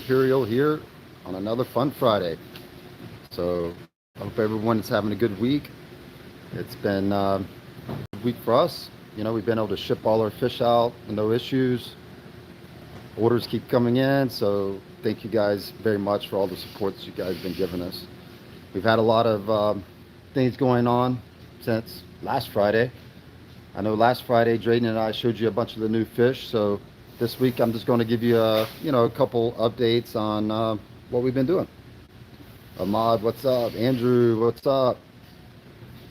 Imperial here on another fun Friday. So I hope everyone is having a good week. It's been a good week for us. We've been able to ship all our fish out, no issues. Orders keep coming in, so thank you guys very much for all the support that you guys have been giving us. We've had a lot of things going on since last Friday. I know last Friday Drayden and I showed you a bunch of the new fish, so this week I'm just going to give you a couple updates on what we've been doing. Ahmad, what's up? Andrew, what's up?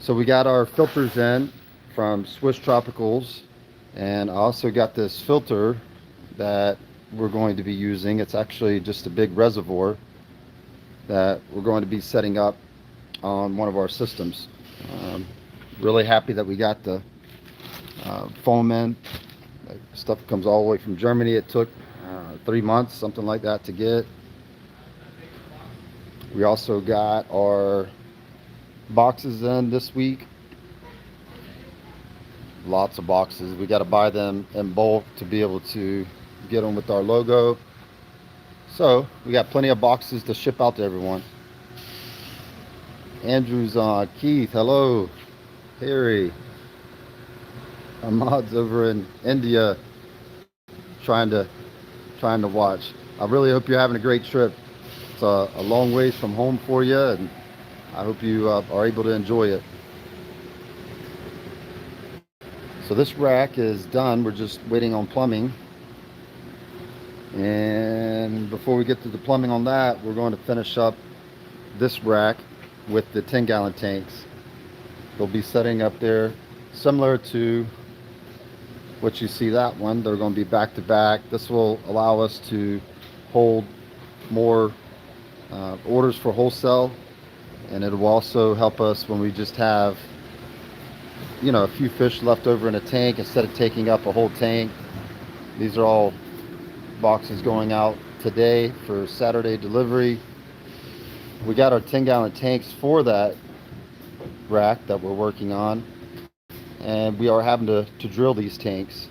So we got our filters in from Swiss Tropicals, and I also got this filter that we're going to be using. It's actually just a big reservoir that we're going to be setting up on one of our systems. Really happy that we got the foam in. Stuff comes all the way from Germany. It took 3 months, something like that, to get. We also got our boxes in this week. Lots of boxes. We got to buy them in bulk to be able to get them with our logo. So we got plenty of boxes to ship out to everyone. Andrew's on. Keith, hello. Harry. Ahmad's over in India trying to watch. I really hope you're having a great trip. It's a long ways from home for you, and I hope you are able to enjoy it. So this rack is done. We're just waiting on plumbing. And before we get to the plumbing on that, we're going to finish up this rack with the 10-gallon tanks. They'll be setting up there similar to what you see that one. They're going to be back to back. This will allow us to hold more orders for wholesale, and it will also help us when we just have a few fish left over in a tank instead of taking up a whole tank. These are all boxes going out today for Saturday delivery. We got our 10-gallon tanks for that rack that we're working on, and we are having to drill these tanks.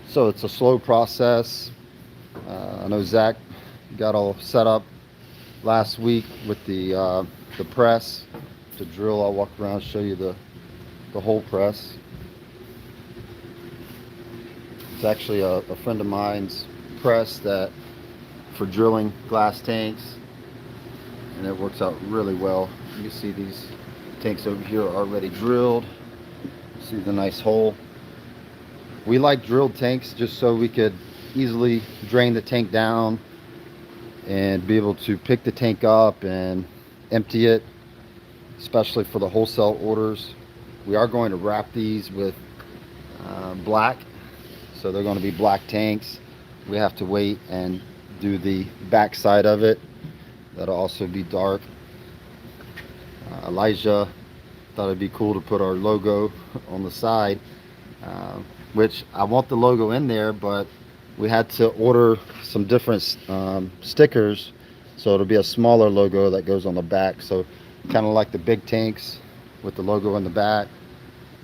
So it's a slow process. I know Zach got all set up last week with the press to drill. I'll walk around and show you the whole press. It's actually a friend of mine's press that for drilling glass tanks, and it works out really well. You see these tanks over here are already drilled. See the nice hole. We like drilled tanks just so we could easily drain the tank down and be able to pick the tank up and empty it, especially for the wholesale orders. We are going to wrap these with black, so they're going to be black tanks. We have to wait and do the back side of it. That'll also be dark. Elijah thought it'd be cool to put our logo on the side, which I want the logo in there, but we had to order some different stickers, so it'll be a smaller logo that goes on the back. So kind of like the big tanks with the logo in the back,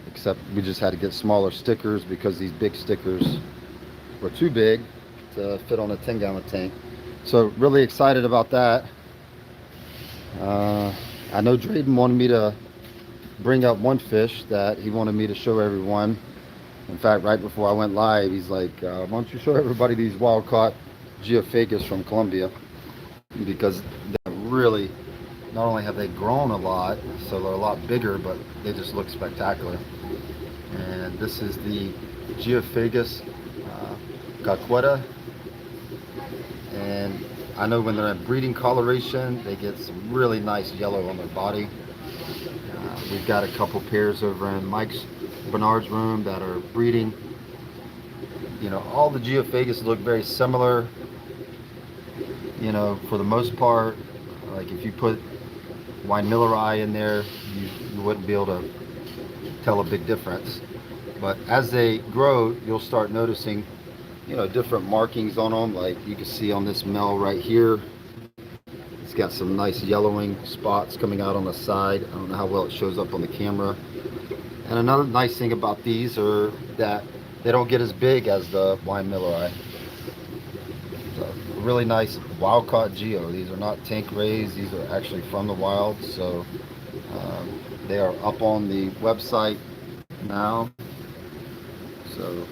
except we just had to get smaller stickers because these big stickers were too big to fit on a 10-gallon tank. So really excited about that. I know Drayden wanted me to bring up one fish that he wanted me to show everyone. In fact, right before I went live, he's like, why don't you show everybody these wild-caught Geophagus from Colombia? Because they're really, not only have they grown a lot, so they're a lot bigger, but they just look spectacular. And this is the Geophagus Cacuetta. And I know when they're in breeding coloration, they get some really nice yellow on their body. We've got a couple pairs over in Mike's Bernard's room that are breeding. All the Geophagus look very similar. For the most part, like if you put wine Millerai in there, you wouldn't be able to tell a big difference. But as they grow, you'll start noticing, different markings on them. Like you can see on this male right here, it's got some nice yellowing spots coming out on the side. I don't know how well it shows up on the camera. And another nice thing about these are that they don't get as big as the wine Millerai. So really nice wild caught geo. These are not tank raised, these are actually from the wild. So they are up on the website now. So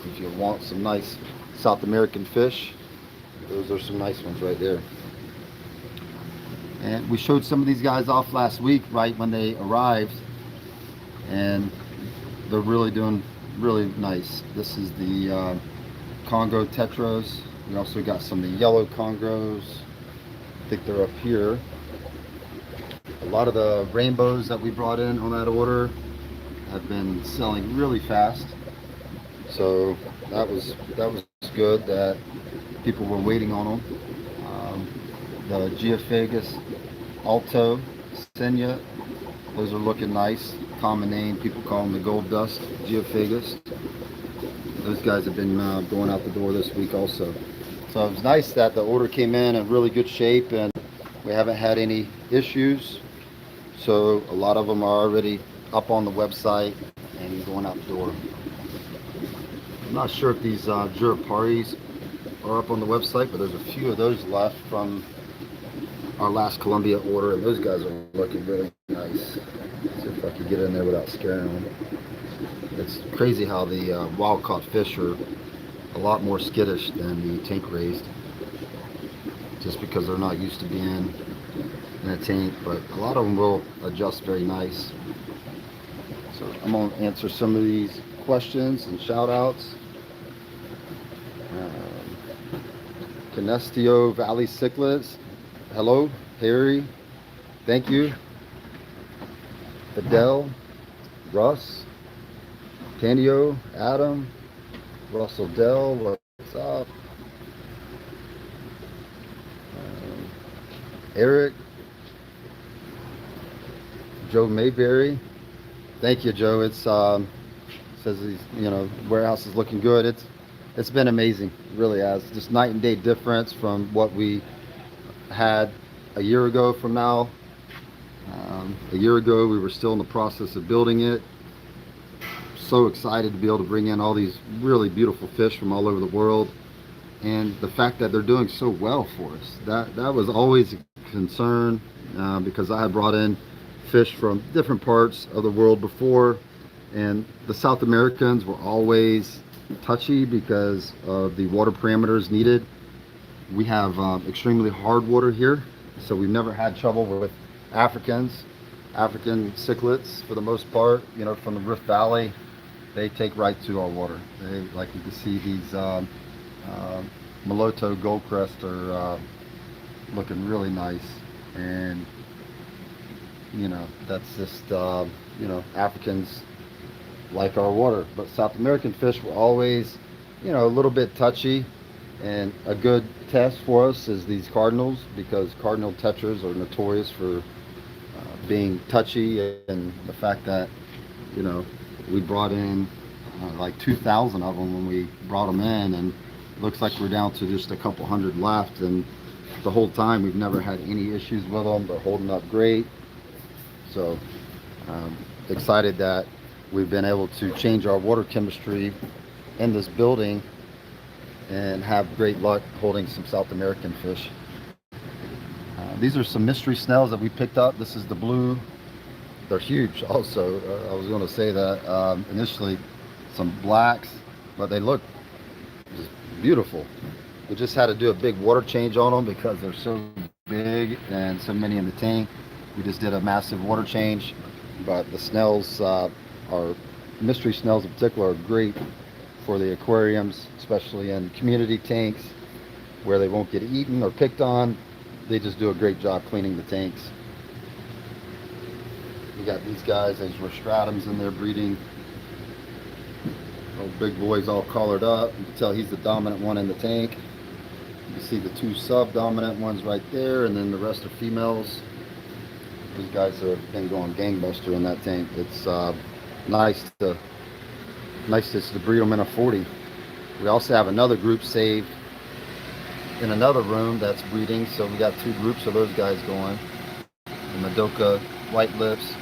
if you want some nice South American fish, those are some nice ones right there. And we showed some of these guys off last week right when they arrived, and they're really doing really nice. This is the Congo tetras. We also got some of the yellow Congos. I think they're up here. A lot of the rainbows that we brought in on that order have been selling really fast. So that was good that people were waiting on them. The Geophagus Alto Senya, those are looking nice. Common name, people call them the gold dust Geophagus. Those guys have been going out the door this week also. So it was nice that the order came in really good shape, and we haven't had any issues. So a lot of them are already up on the website and going out the door. I'm not sure if these Juraparis are up on the website, but there's a few of those left from our last Columbia order, and those guys are looking really nice. Let's see if I can get in there without scaring them. It's crazy how the wild caught fish are a lot more skittish than the tank raised, just because they're not used to being in a tank, but a lot of them will adjust very nice. So I'm going to answer some of these questions and shout outs. Canestio Valley Cichlids, hello. Harry, thank you. Fidel, Russ, Candio, Adam, Russell Dell, what's up? Eric, Joe Mayberry, thank you, Joe. It's says he's, warehouse is looking good. It's been amazing, it really has. Just night and day difference from what we had a year ago from now. A year ago we were still in the process of building it. So excited to be able to bring in all these really beautiful fish from all over the world, and the fact that they're doing so well for us, that was always a concern, because I had brought in fish from different parts of the world before, and the South Americans were always touchy because of the water parameters needed. We have extremely hard water here, so we've never had trouble with African cichlids for the most part. From the Rift Valley, they take right to our water. They, like you can see, these Moloto Goldcrest are looking really nice, and that's just Africans like our water. But South American fish were always a little bit touchy, and a good test for us is these cardinals, because cardinal tetras are notorious for being touchy, and the fact that we brought in like 2,000 of them when we brought them in, and it looks like we're down to just a couple hundred left, and the whole time we've never had any issues with them. They're holding up great. So excited that we've been able to change our water chemistry in this building and have great luck holding some South American fish. These are some mystery snails that we picked up. This is the blue. They're huge also. I was going to say that initially. Some blacks, but they look just beautiful. We just had to do a big water change on them because they're so big and so many in the tank. We just did a massive water change, but the snails, our mystery snails in particular, are great for the aquariums, especially in community tanks where they won't get eaten or picked on. They just do a great job cleaning the tanks. We got these guys, these rostratums in there breeding. Old big boy's all collared up. You can tell he's the dominant one in the tank. You see the two sub-dominant ones right there, and then the rest are females. These guys have been going gangbuster in that tank. It's nice to breed them in a 40. We also have another group saved in another room that's breeding, so we got two groups of those guys going. The Madoka white lips,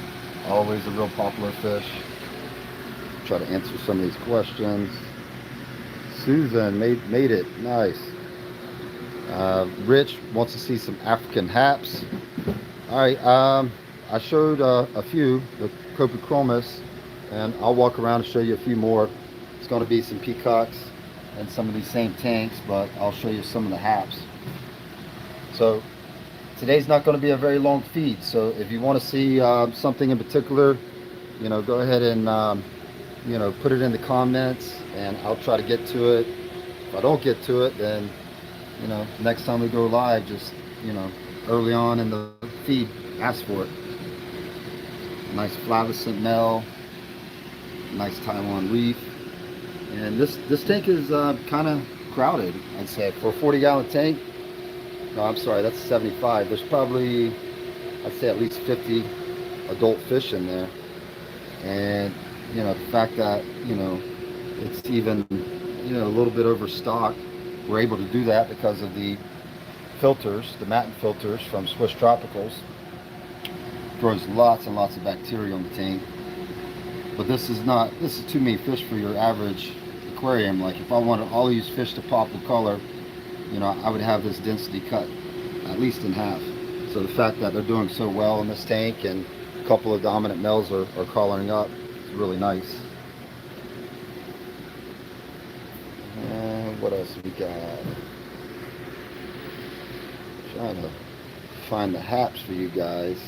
always a real popular fish. Try to answer some of these questions. Susan made it. Nice. Rich wants to see some African haps. All right, I showed a few, the Cypochromis, and I'll walk around and show you a few more. It's going to be some peacocks and some of these same tanks, but I'll show you some of the haps. So today's not going to be a very long feed, so if you want to see something in particular, go ahead and put it in the comments, and I'll try to get to it. If I don't get to it, then next time we go live, just early on in the feed, ask for it. Nice flavescent male, nice Taiwan reef, and this tank is kind of crowded, I'd say, for a 40-gallon tank. No, I'm sorry, that's 75. There's probably, I'd say, at least 50 adult fish in there. And the fact that it's even a little bit overstocked, we're able to do that because of the filters, the matin filters from Swiss Tropicals. Grows lots and lots of bacteria on the tank. But this is too many fish for your average aquarium. Like if I wanted all these fish to pop with color, I would have this density cut at least in half. So the fact that they're doing so well in this tank and a couple of dominant males are collaring up, it's really nice. And what else we got? Trying to find the haps for you guys.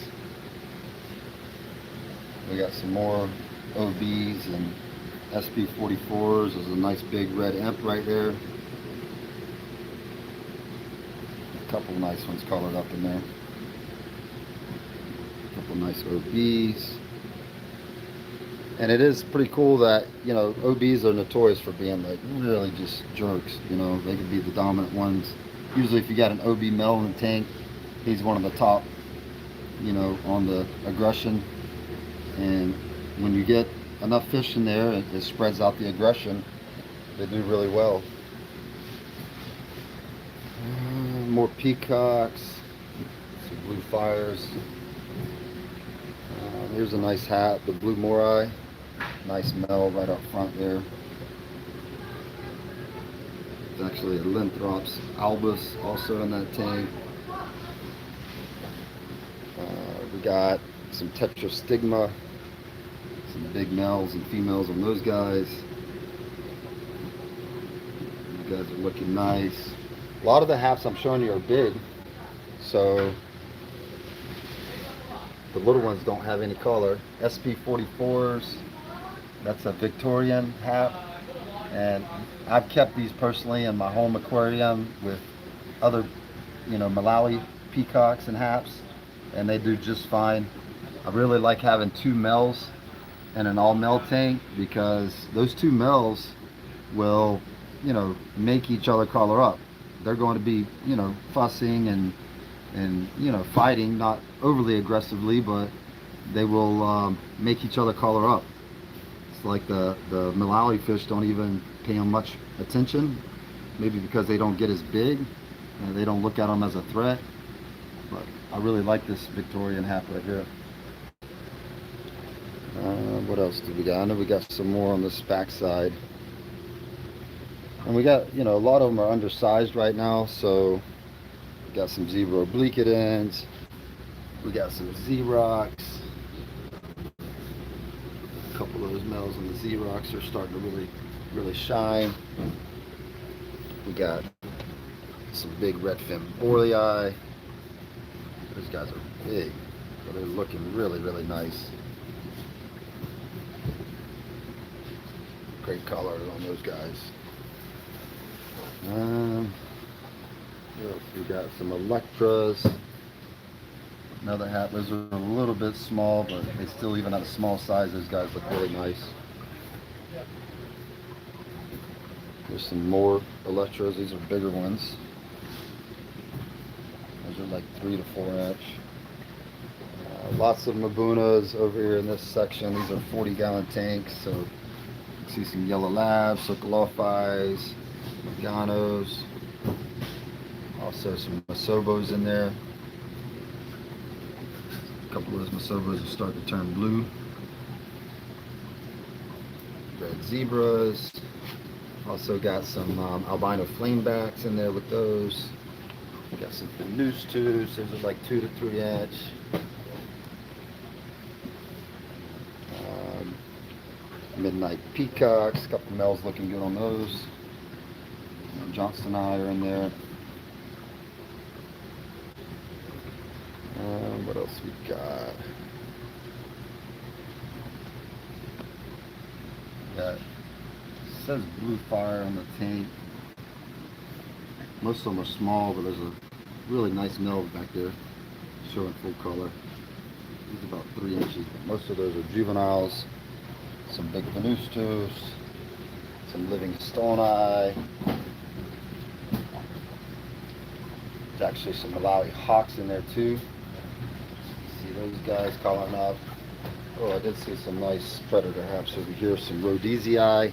We got some more OBs and SP44s. There's a nice big red imp right there. A couple nice ones colored up in there. A couple nice OBs. And it is pretty cool that, OBs are notorious for being like really just jerks. They could be the dominant ones. Usually if you got an OB male in the tank, he's one of the top, on the aggression. And when you get enough fish in there, it spreads out the aggression. They do really well. More peacocks, some blue fires. Here's a nice hat, the blue morai. Nice male right up front there. It's actually a Linthrops albus also in that tank. We got some tetrastigma, some big males and females on those guys. You guys are looking nice. A lot of the haps I'm showing you are big, so the little ones don't have any color. SP44s, that's a Victorian hap, and I've kept these personally in my home aquarium with other, Malawi peacocks and haps, and they do just fine. I really like having two males in an all-male tank because those two males will, make each other color up. They're going to be, fussing and fighting, not overly aggressively, but they will make each other color up. It's like the Malawi fish don't even pay them much attention, maybe because they don't get as big and they don't look at them as a threat. But I really like this Victorian hap right here. What else do we got? I know we got some more on this back side. And we got, a lot of them are undersized right now, so we got some zebra obliquidens. We got some Xerox. A couple of those males on the Xerox are starting to really shine. We got some big Redfin Breeders. Those guys are big, so they're looking really nice. Great color on those guys. We got some Electras. Another hat. Those are a little bit small, but they still, even at a small size, those guys look really nice. There's some more Electras. These are bigger ones. Those are like 3 to 4 inch. Lots of Babunas over here in this section. These are 40-gallon tanks, so you can see some yellow labs, Sokolophies, Ganos, also some Masobos in there. A couple of those Masobos are starting to turn blue. Red zebras. Also got some albino flamebacks in there with those. Got some noose tubes. Those are like 2 to 3 inch. Midnight peacocks. A couple males looking good on those. Johnston eye are in there. What else we got? It says blue fire on the tank. Most of them are small, but there's a really nice male back there showing full color. He's about 3 inches, but most of those are juveniles. Some big Venustus, some living stone eye. There's actually some Malawi hawks in there too. See those guys calling up. Oh, I did see some nice predator haps over here. Some Rhodesii.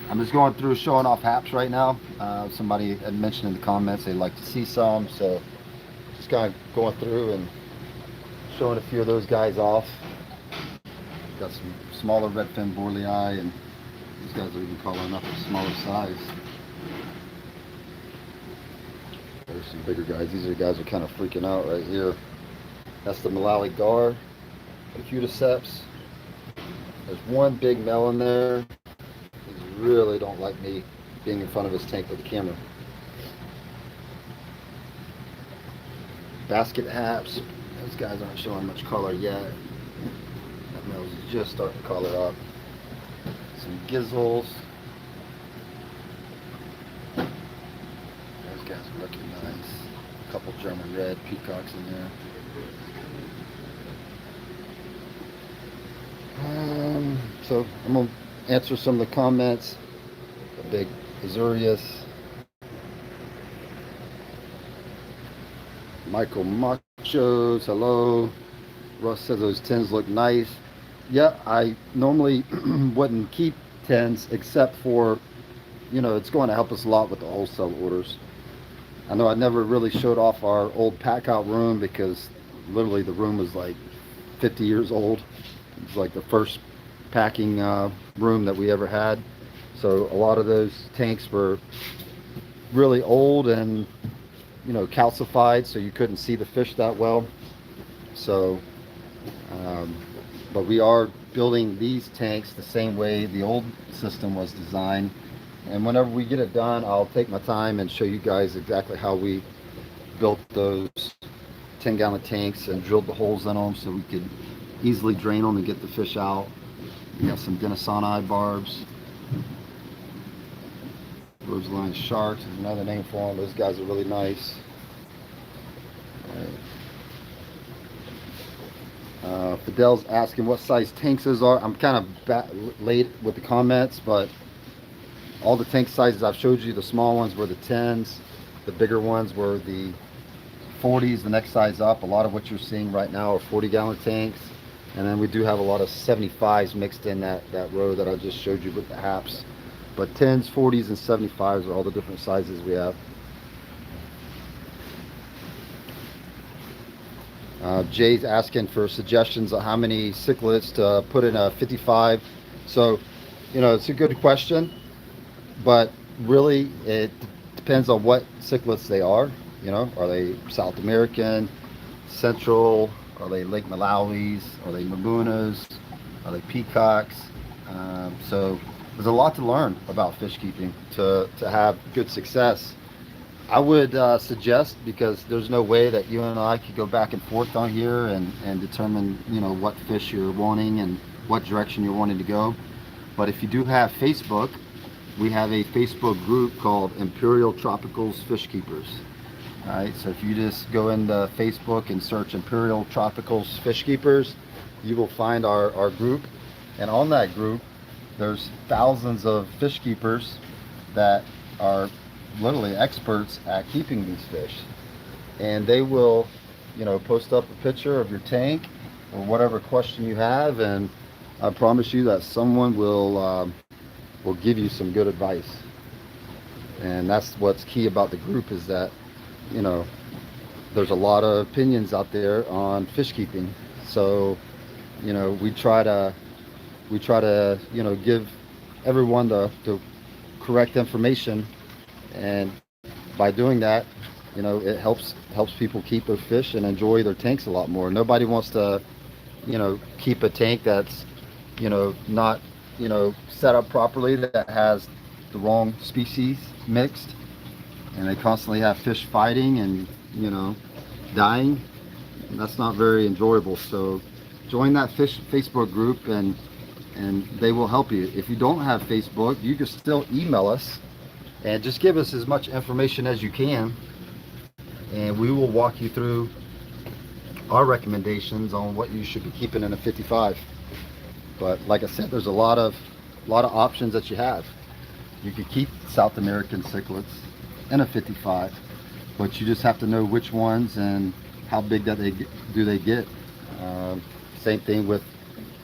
I'm just going through showing off haps right now. Somebody had mentioned in the comments they'd like to see some, so just kind of going through and showing a few of those guys off. Got some smaller Redfin Borlei, and these guys are even calling up a smaller size. There's some bigger guys. These are the guys that are kind of freaking out right here. That's the Malawi gar, the Cudiceps. There's one big male in there. He really don't like me being in front of his tank with the camera. Basket haps. Those guys aren't showing much color yet. That male's just starting to color up. Some gizzles. Those guys are looking nice. A couple German red peacocks in there. So I'm going to answer some of the comments. A big Azurius. Michael Machos, hello. Russ says those tins look nice. Yeah, I normally wouldn't keep tins except for, you know, it's going to help us a lot with the wholesale orders. I know I never really showed off our old pack out room because literally the room was like 50 years old. It was like the first packing room that we ever had. So a lot of those tanks were really old and, you know, calcified, so you couldn't see the fish that well. So, but we are building these tanks the same way the old system was designed. And whenever we get it done, I'll take my time and show you guys exactly how we built those 10-gallon tanks and drilled the holes in them so we could easily drain them and get the fish out. We got some Denisoni barbs. Roseline sharks is another name for them. Those guys are really nice. Fidel's asking what size tanks those are. I'm kind of late with the comments, but all the tank sizes I've showed you, the small ones were the 10s, the bigger ones were the 40s, the next size up. A lot of what you're seeing right now are 40-gallon tanks, and then we do have a lot of 75s mixed in that row that I just showed you with the haps. But 10s, 40s, and 75s are all the different sizes we have. Jay's asking for suggestions on how many cichlids to put in a 55. So, you know, it's a good question, but really it depends on what cichlids they are. You know, are they South American, Central? Are they Lake Malawis? Are they Babunas? Are they peacocks? So there's a lot to learn about fish keeping to have good success. I would suggest, because there's no way that you and I could go back and forth on here and determine, you know, what fish you're wanting and what direction you're wanting to go. But if you do have Facebook, we have a Facebook group called Imperial Tropicals Fish Keepers. All right, so if you just go into Facebook and search Imperial Tropicals Fish Keepers, you will find our group. And on that group, there's thousands of fish keepers that are literally experts at keeping these fish, and they will, you know, post up a picture of your tank or whatever question you have, and I promise you that someone will give you some good advice. And that's what's key about the group, is that, you know, there's a lot of opinions out there on fish keeping. So, you know, we try to you know, give everyone the correct information And by doing that, it helps people keep their fish and enjoy their tanks a lot more. Nobody wants to, keep a tank that's, not, set up properly, that has the wrong species mixed, and they constantly have fish fighting and, dying. And that's not very enjoyable. So join that Facebook group, and they will help you. If you don't have Facebook, you can still email us and just give us as much information as you can, and we will walk you through our recommendations on what you should be keeping in a 55. But like I said, there's a lot of options that you have. You could keep South American cichlids in a 55, but you just have to know which ones and how big that they get. Same thing with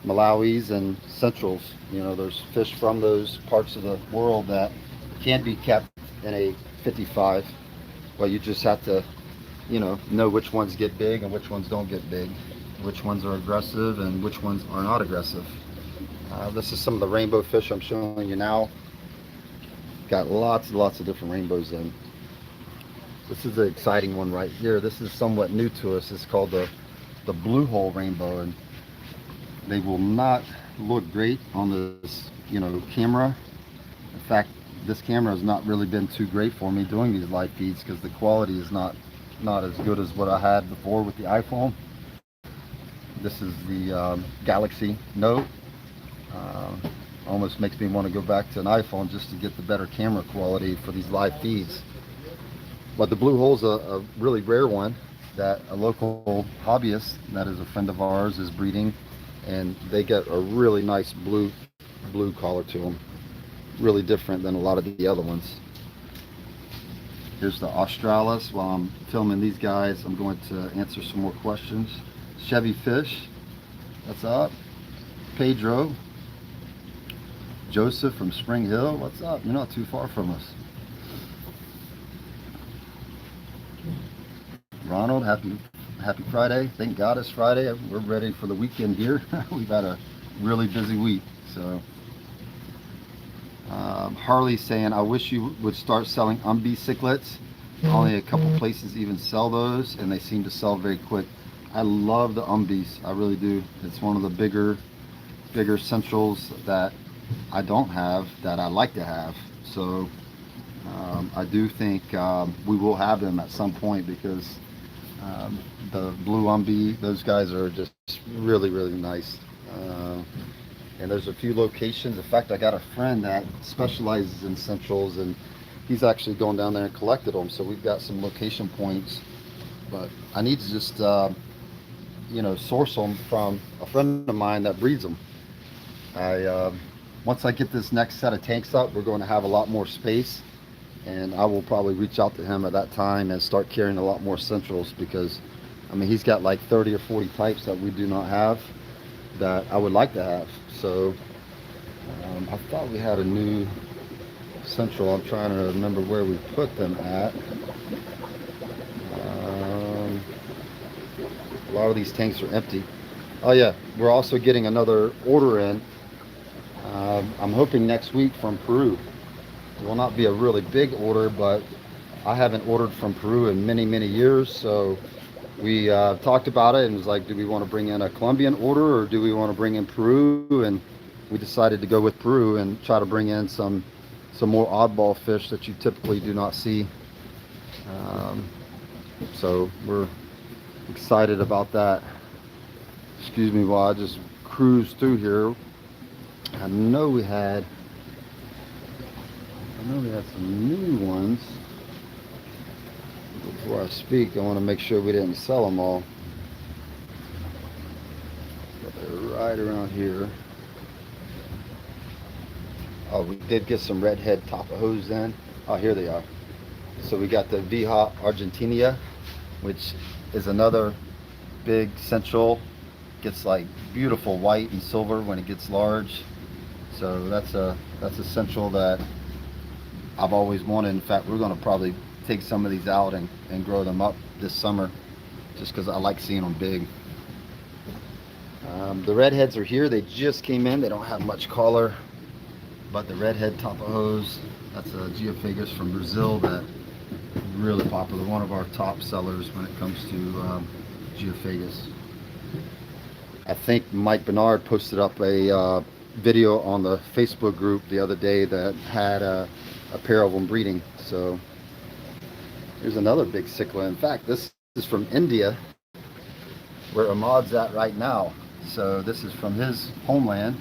Malawis and Centrals. There's fish from those parts of the world that can be kept in a 55, but you just have to, know which ones get big and which ones don't get big, which ones are aggressive and which ones are not aggressive. This is some of the rainbow fish I'm showing you now. Got lots and lots of different rainbows in. This is an exciting one right here. This is somewhat new to us. It's called the blue hole rainbow, and they will not look great on this, camera. In fact, this camera has not really been too great for me doing these live feeds because the quality is not as good as what I had before with the iPhone. This is the Galaxy Note. Almost makes me want to go back to an iPhone just to get the better camera quality for these live feeds. But the blue hole's a really rare one that a local hobbyist that is a friend of ours is breeding, and they get a really nice blue collar to them. Really different than a lot of the other ones. Here's the Australis. While I'm filming these guys, I'm going to answer some more questions. Chevy Fish, what's up? Pedro. Joseph from Spring Hill, what's up? You're not too far from us. Ronald, happy Friday. Thank God it's Friday. We're ready for the weekend here. We've had a really busy week. So Harley's saying, I wish you would start selling cichlids. Only a couple places even sell those, and they seem to sell very quick. I love the I really do. It's one of the bigger centrals that I don't have that I like to have. So I do think we will have them at some point, because the blue those guys are just really nice. And there's a few locations. In fact, I got a friend that specializes in centrals, and he's actually going down there and collected them. So we've got some location points, but I need to just source them from a friend of mine that breeds them. Once I get this next set of tanks up, we're going to have a lot more space, and I will probably reach out to him at that time and start carrying a lot more centrals, because he's got like 30 or 40 types that we do not have that I would like to have. So I thought we had a new central. I'm trying to remember where we put them at. A lot of these tanks are empty. Oh yeah, we're also getting another order in. I'm hoping next week from Peru. It will not be a really big order, but I haven't ordered from Peru in many years. So we talked about it and was like, do we want to bring in a Colombian order, or do we want to bring in Peru? And we decided to go with Peru and try to bring in some more oddball fish that you typically do not see. So we're excited about that. Excuse me while I just cruise through here. I know we had some new ones. Before I speak, I want to make sure we didn't sell them all. But they're right around here. Oh, we did get some redhead Tapajos in. Oh, here they are. So we got the Viha Argentinia, which is another big central. Gets like beautiful white and silver when it gets large. So that's a central that I've always wanted. In fact, we're going to probably take some of these out and grow them up this summer, just because I like seeing them big. The redheads are here. They just came in. They don't have much color, but the redhead Tapajos That's a Geophagus from Brazil that really popular. One of our top sellers when it comes to Geophagus. I think Mike Bernard posted up a video on the Facebook group the other day that had a pair of them breeding. So here's another big cichlid. In fact, this is from India, where Ahmad's at right now. So this is from his homeland.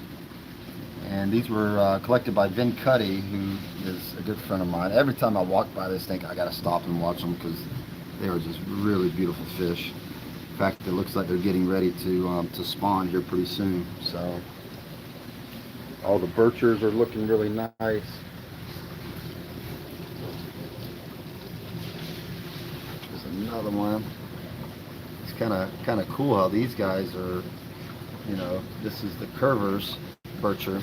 And these were collected by Vin Cuddy, who is a good friend of mine. Every time I walk by this thing, I gotta stop and watch them because they are just really beautiful fish. In fact, it looks like they're getting ready to spawn here pretty soon. So all the birchers are looking really nice. There's another one. It's kind of cool how these guys are. You know, this is the curvers bircher,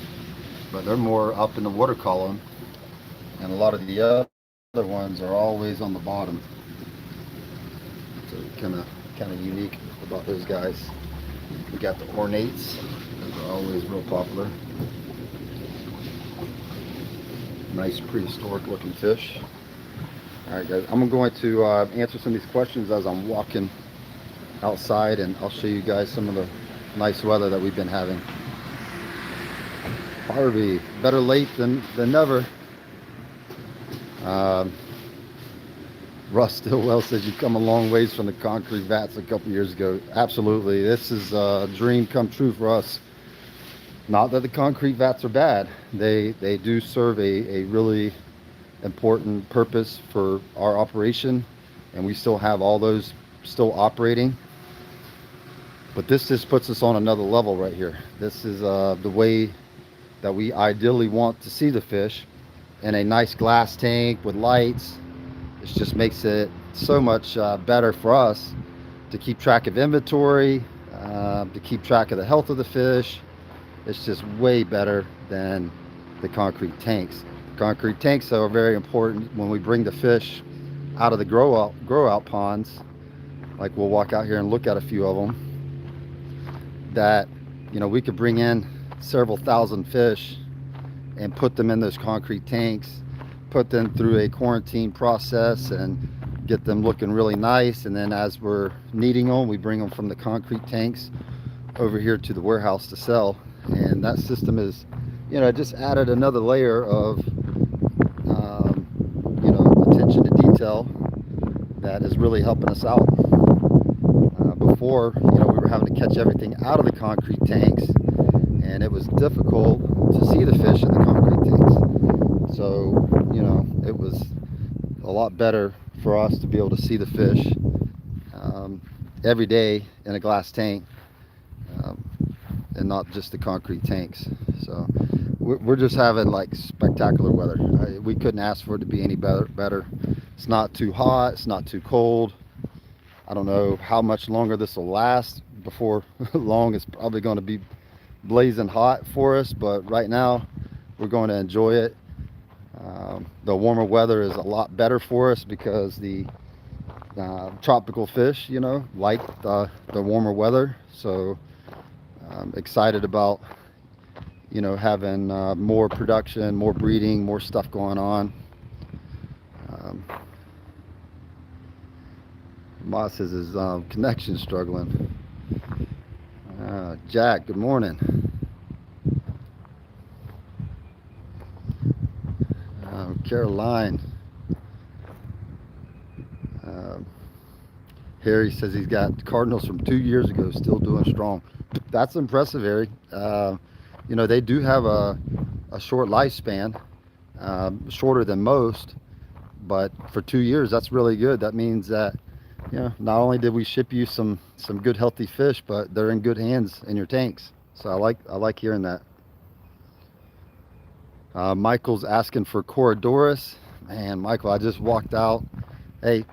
but they're more up in the water column, and a lot of the other ones are always on the bottom. So kind of unique about those guys. We got the ornates; those are always real popular. Nice prehistoric looking fish. All right, guys, I'm going to answer some of these questions as I'm walking outside, and I'll show you guys some of the nice weather that we've been having. Harvey, better late than never. Russ Stillwell says you've come a long ways from the concrete vats a couple years ago. Absolutely, this is a dream come true for us. Not that the concrete vats are bad. They do serve a really important purpose for our operation, and we still have all those still operating. But this just puts us on another level right here. This is the way that we ideally want to see the fish in a nice glass tank with lights. It just makes it so much better for us to keep track of inventory, to keep track of the health of the fish. It's just way better than the concrete tanks. Concrete tanks are very important when we bring the fish out of the grow out ponds. Like we'll walk out here and look at a few of them. That, you know, we could bring in several thousand fish and put them in those concrete tanks, put them through a quarantine process and get them looking really nice. And then as we're needing them, we bring them from the concrete tanks over here to the warehouse to sell. And that system is, you know, just added another layer of you know, attention to detail that is really helping us out. Before, you know, we were having to catch everything out of the concrete tanks, and it was difficult to see the fish in the concrete tanks. So, you know, it was a lot better for us to be able to see the fish every day in a glass tank, and not just the concrete tanks. So we're just having like spectacular weather. We couldn't ask for it to be any better. It's not too hot, it's not too cold. I don't know how much longer this will last. Before long, it's probably going to be blazing hot for us, but right now we're going to enjoy it. The warmer weather is a lot better for us because the tropical fish, you know, like the warmer weather. So I'm excited about, you know, having more production, more breeding, more stuff going on. Moss says his connection struggling. Jack, good morning. Caroline. Harry says he's got Cardinals from 2 years ago, still doing strong. That's impressive, Harry. You know, they do have a short lifespan, shorter than most, but for 2 years, that's really good. That means that, you know, not only did we ship you some good healthy fish, but they're in good hands in your tanks. So I like hearing that. Michael's asking for Corydoras. Man, Michael, I just walked out. Hey,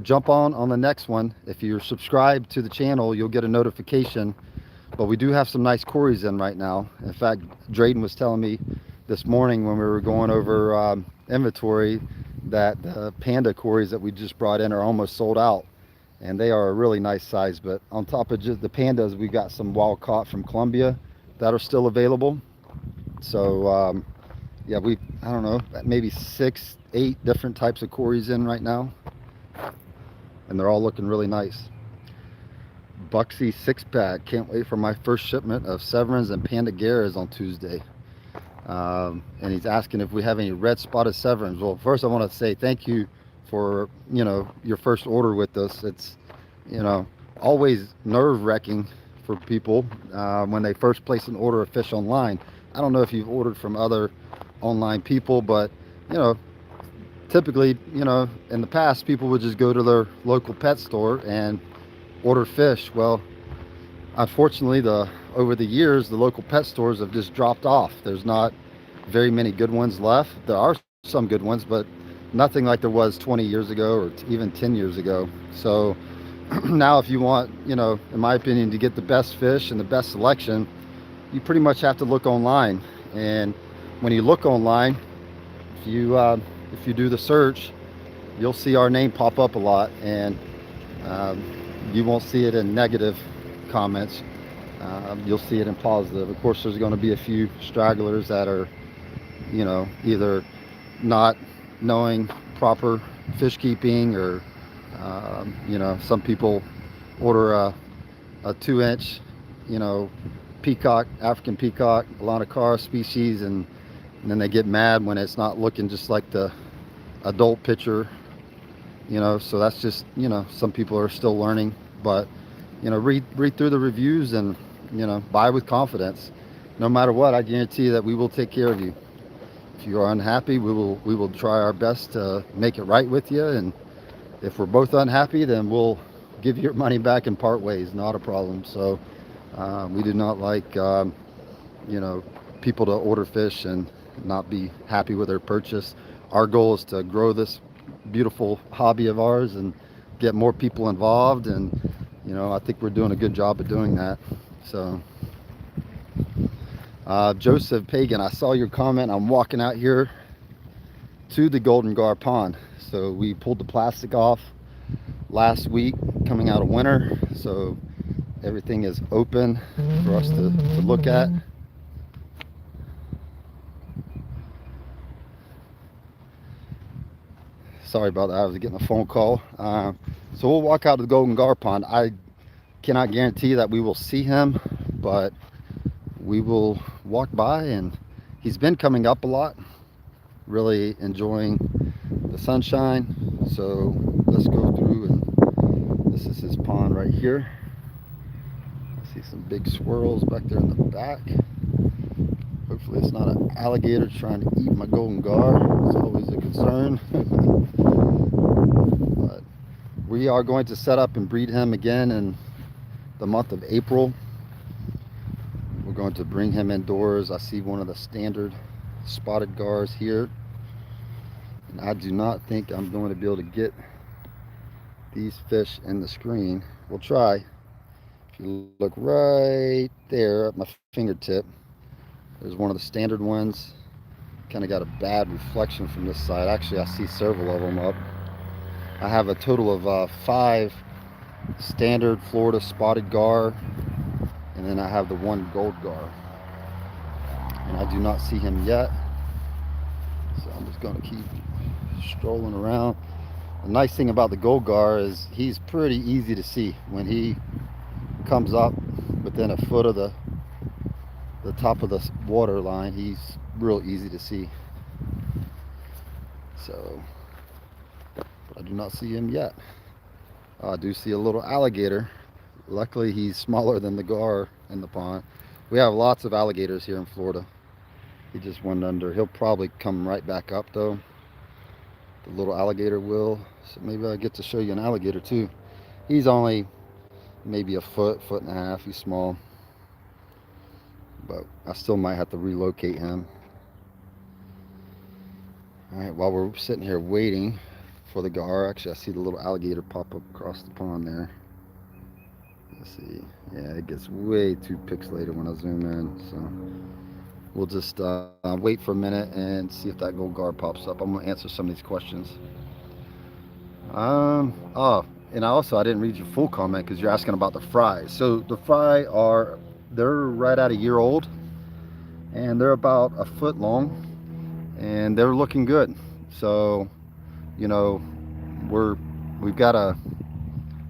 jump on the next one. If you're subscribed to the channel, you'll get a notification. But we do have some nice Corys in right now. In fact, Drayden was telling me this morning when we were going over inventory that the panda Corys that we just brought in are almost sold out. And they are a really nice size. But on top of just the pandas, we got some wild caught from Colombia that are still available. So yeah, I don't know, maybe 6, 8 different types of Corys in right now, and they're all looking really nice. Buxy 6-pack. Can't wait for my first shipment of Severins and Panda Garas on Tuesday. And he's asking if we have any red spotted Severins. Well, first I want to say thank you for, your first order with us. It's, always nerve-wracking for people when they first place an order of fish online. I don't know if you've ordered from other online people, but, typically, in the past, people would just go to their local pet store and order fish. Well, unfortunately, over the years, the local pet stores have just dropped off. There's not very many good ones left. There are some good ones, but nothing like there was 20 years ago or even 10 years ago. So now if you want, in my opinion, to get the best fish and the best selection, you pretty much have to look online. And when you look online, if you do the search, you'll see our name pop up a lot, and you won't see it in negative comments. You'll see it in positive. Of course, there's going to be a few stragglers that are, either not knowing proper fish keeping, or some people order a 2-inch, peacock, African peacock, Balanacara species, and then they get mad when it's not looking just like the adult picture. So that's just, some people are still learning, but read through the reviews and buy with confidence. No matter what, I guarantee that we will take care of you. If you are unhappy, we will try our best to make it right with you, and if we're both unhappy, then we'll give you your money back and part ways. Not a problem. So we do not like people to order fish and not be happy with their purchase. Our goal is to grow this beautiful hobby of ours and get more people involved, and I think we're doing a good job of doing that. So Joseph Pagan, I saw your comment. I'm walking out here to the Golden Gar Pond. So we pulled the plastic off last week coming out of winter, so everything is open for us to look at. Sorry about that, I was getting a phone call. So we'll walk out to the Golden Gar Pond. I cannot guarantee that we will see him, but we will walk by, and he's been coming up a lot, really enjoying the sunshine. So let's go through, and this is his pond right here. I see some big swirls back there in the back. Hopefully it's not an alligator trying to eat my golden gar. It's always a concern. But we are going to set up and breed him again in the month of April. We're going to bring him indoors. I see one of the standard spotted gars here, and I do not think I'm going to be able to get these fish in the screen. We'll try. If you look right there at my fingertip, there's one of the standard ones. Kind of got a bad reflection from this side. Actually, I see several of them up. I have a total of 5 standard Florida spotted gar, and then I have the 1 gold gar, and I do not see him yet, so I'm just going to keep strolling around. The nice thing about the gold gar is he's pretty easy to see. When he comes up within a foot of the top of the water line, he's real easy to see. So, but I do not see him yet. I do see a little alligator. Luckily, he's smaller than the gar in the pond. We have lots of alligators here in Florida. He just went under. He'll probably come right back up though. The little alligator will. So maybe I get to show you an alligator too. He's only maybe a foot, foot and a half. He's small, but I still might have to relocate him. All right, while we're sitting here waiting for the gar, actually I see the little alligator pop up across the pond there. Let's see. Yeah, it gets way too pixelated when I zoom in, so we'll just wait for a minute and see if that gold gar pops up. I'm going to answer some of these questions. Oh, and I didn't read your full comment because you're asking about the fries. So the fry they're right at a year old, and they're about a foot long, and they're looking good. So, you know, we've got a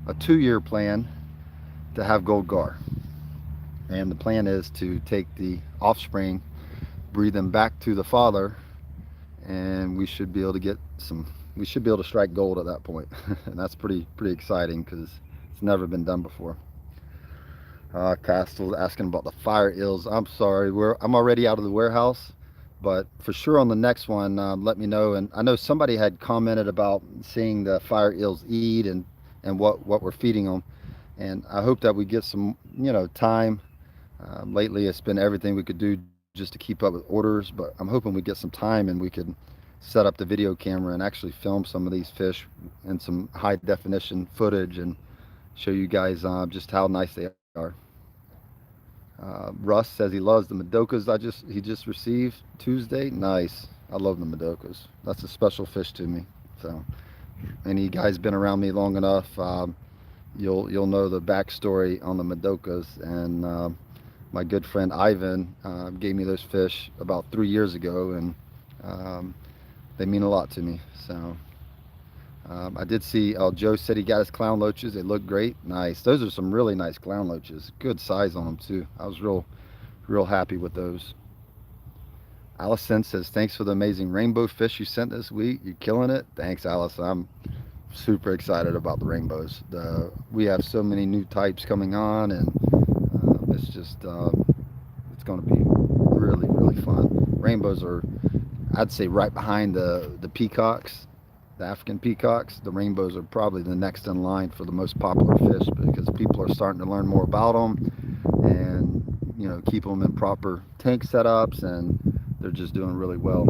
2-year plan to have gold gar, and the plan is to take the offspring, breed them back to the father, and we should be able to get some. We should be able to strike gold at that point, and that's pretty exciting because it's never been done before. Castle asking about the fire eels. I'm sorry, I'm already out of the warehouse, but for sure on the next one, let me know. And I know somebody had commented about seeing the fire eels eat and what we're feeding them, and I hope that we get some time. Lately, it's been everything we could do just to keep up with orders, but I'm hoping we get some time and we could set up the video camera and actually film some of these fish in some high definition footage and show you guys just how nice they are. Russ says he loves the Madokas he just received Tuesday. Nice. I love the Madokas. That's a special fish to me. So, any guys been around me long enough, you'll know the backstory on the Madokas. And my good friend Ivan gave me those fish about 3 years ago, and they mean a lot to me. So I did see Joe said he got his clown loaches. They look great. Nice. Those are some really nice clown loaches. Good size on them too. I was real happy with those. Allison says, thanks for the amazing rainbow fish you sent this week. You're killing it. Thanks, Allison. I'm super excited about the rainbows. We have so many new types coming on, and it's just it's going to be really fun. Rainbows are, I'd say, right behind the peacocks, the African peacocks. The rainbows are probably the next in line for the most popular fish because people are starting to learn more about them and keep them in proper tank setups, and they're just doing really well.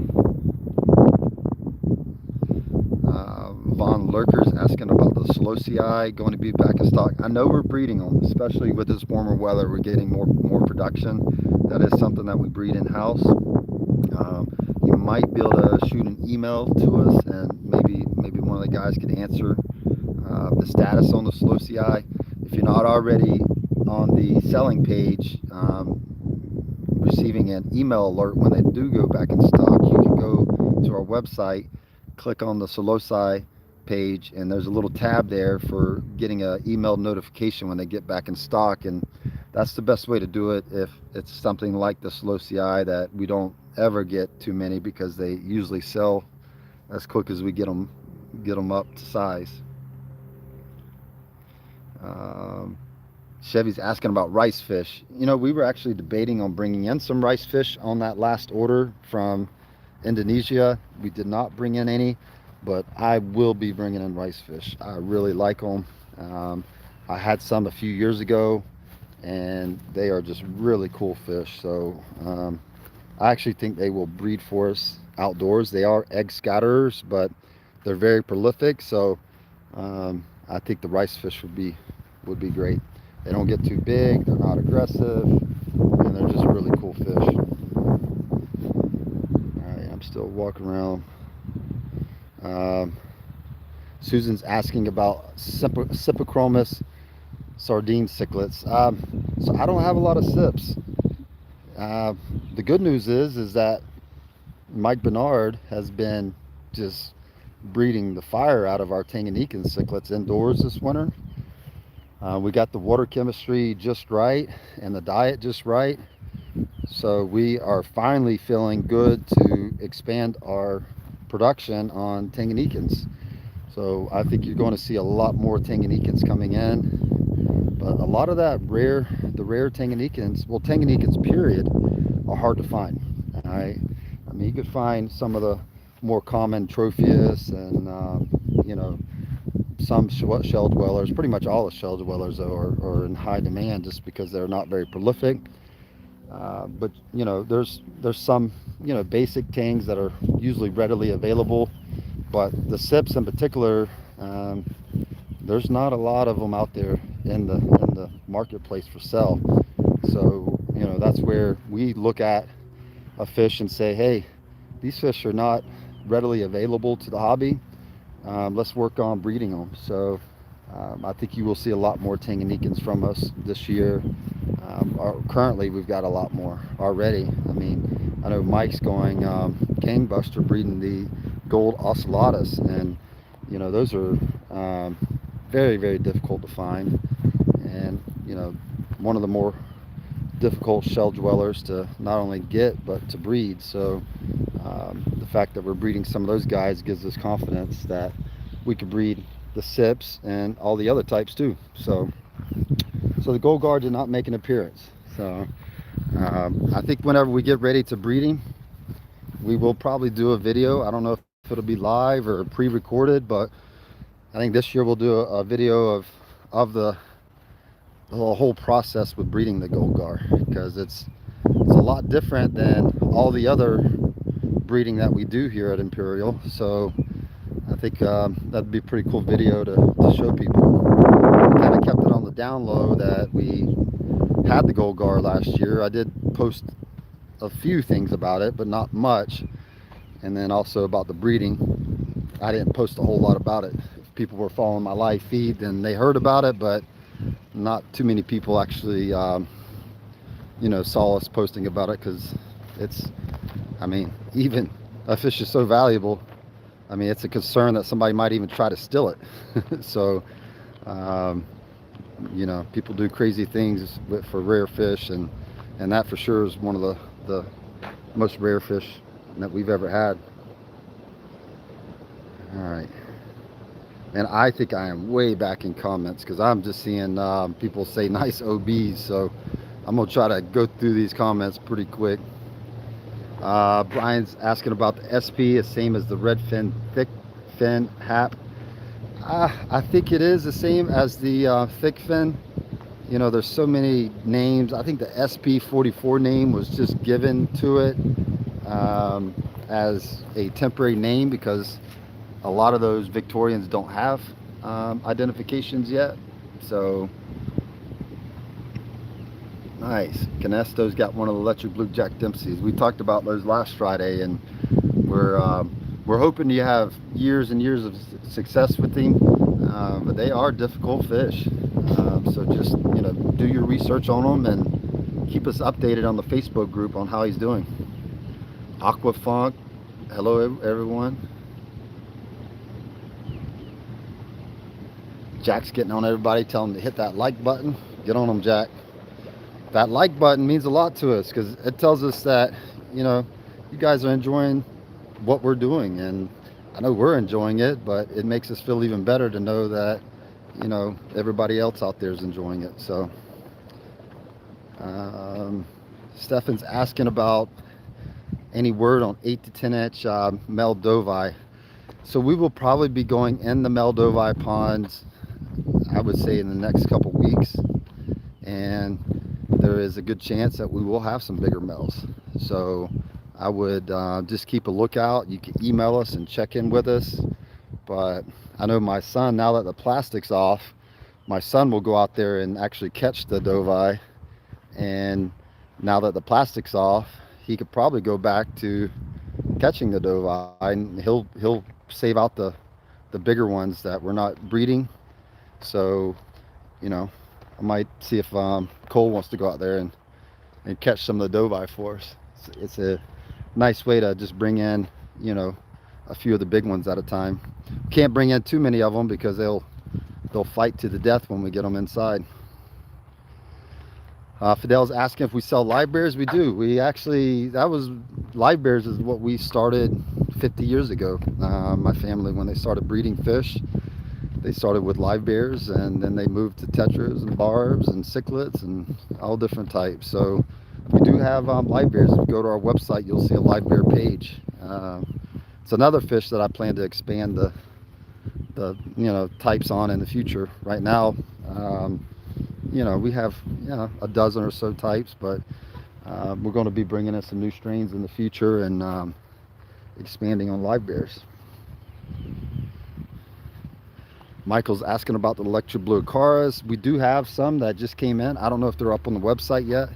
Von Lurker's asking about the Solosii going to be back in stock. I know we're breeding them, especially with this warmer weather. We're getting more production. That is something that we breed in house. You might be able to shoot an email to us, and maybe one of the guys could answer the status on the Solosii. If you're not already on the selling page, receiving an email alert when they do go back in stock, you can go to our website, click on the Solosii page, and there's a little tab there for getting an email notification when they get back in stock. And that's the best way to do it if it's something like the Solosii that we don't ever get too many, because they usually sell as quick as we get them up to size. Chevy's asking about rice fish. We were actually debating on bringing in some rice fish on that last order from Indonesia. We did not bring in any, but I will be bringing in rice fish. I really like them. I had some a few years ago, and they are just really cool fish. So I actually think they will breed for us outdoors. They are egg scatterers, but they're very prolific. So I think the rice fish would be great. They don't get too big, they're not aggressive, and they're just really cool fish. Alright, I'm still walking around. Susan's asking about Cypochromis Sardine cichlids. So I don't have a lot of sips. The good news is that Mike Bernard has been just breeding the fire out of our Tanganyikan cichlids indoors this winter. We got the water chemistry just right and the diet just right. So we are finally feeling good to expand our production on Tanganyikans. So I think you're going to see a lot more Tanganyikans coming in. But a lot of the rare Tanganyikans, well, Tanganyikans period, are hard to find. I mean, you could find some of the more common Tropheus and some shell dwellers. Pretty much all the shell dwellers are in high demand just because they're not very prolific. But there's some basic tangs that are usually readily available, but the sips in particular, there's not a lot of them out there in the marketplace for sale. So that's where we look at a fish and say, hey, these fish are not readily available to the hobby. Let's work on breeding them. So I think you will see a lot more Tanganyikans from us this year. Currently we've got a lot more already. I mean, I know Mike's going gangbuster breeding the gold ocellatus, and those are very, very difficult to find, and one of the more difficult shell dwellers to not only get but to breed. So the fact that we're breeding some of those guys gives us confidence that we could breed the sips and all the other types too. So the gold guard did not make an appearance. So I think whenever we get ready to breeding, we will probably do a video. I don't know if it'll be live or pre-recorded, but I think this year we'll do a video of the whole process with breeding the gold guard, because it's a lot different than all the other breeding that we do here at Imperial. So I think that'd be a pretty cool video to show people. Kind of kept it on the down low that we had the gold guard last year. I did post a few things about it, but not much. And then also about the breeding, I didn't post a whole lot about it. If people were following my live feed, then they heard about it, but not too many people actually saw us posting about it, because even a fish is so valuable. It's a concern that somebody might even try to steal it. So people do crazy things for rare fish, and that for sure is one of the most rare fish that we've ever had. All right, and I think I am way back in comments, because I'm just seeing people say nice OBs, so I'm gonna try to go through these comments pretty quick. Brian's asking about the SP, the same as the Redfin thick fin hap. I think it is the same as the thick fin. There's so many names. I think the SP44 name was just given to it as a temporary name, because a lot of those Victorians don't have identifications yet. So nice. Canesto's got one of the electric blue Jack Dempseys. We talked about those last Friday, and we're hoping to have years and years of success with him, but they are difficult fish. So just do your research on them and keep us updated on the Facebook group on how he's doing. Aquafunk, hello everyone. Jack's getting on everybody, telling them to hit that like button. Get on them, Jack. That like button means a lot to us, because it tells us that you guys are enjoying what we're doing, and I know we're enjoying it, but it makes us feel even better to know that everybody else out there is enjoying it. So Stefan's asking about any word on 8 to 10 inch Meldovi. So we will probably be going in the Meldovi ponds, I would say, in the next couple weeks, and there is a good chance that we will have some bigger males. So I would just keep a lookout. You can email us and check in with us. But I know my son, now that the plastic's off, my son will go out there and actually catch the dovi. And now that the plastic's off, he could probably go back to catching the dovi, and he'll save out the bigger ones that we're not breeding. So I might see if Cole wants to go out there and catch some of the dovi for us. It's a nice way to just bring in a few of the big ones at a time. Can't bring in too many of them, because they'll fight to the death when we get them inside. Fidel's asking if we sell live bears. We do. We actually, live bears is what we started 50 years ago. My family, when they started breeding fish, they started with live bears, and then they moved to tetras and barbs and cichlids and all different types. So we do have live bears. If you go to our website, you'll see a live bear page. It's another fish that I plan to expand the types on in the future. Right now, we have a dozen or so types, but we're going to be bringing in some new strains in the future and expanding on live bears. Michael's asking about the electric blue Acaras. We do have some that just came in. I don't know if they're up on the website yet.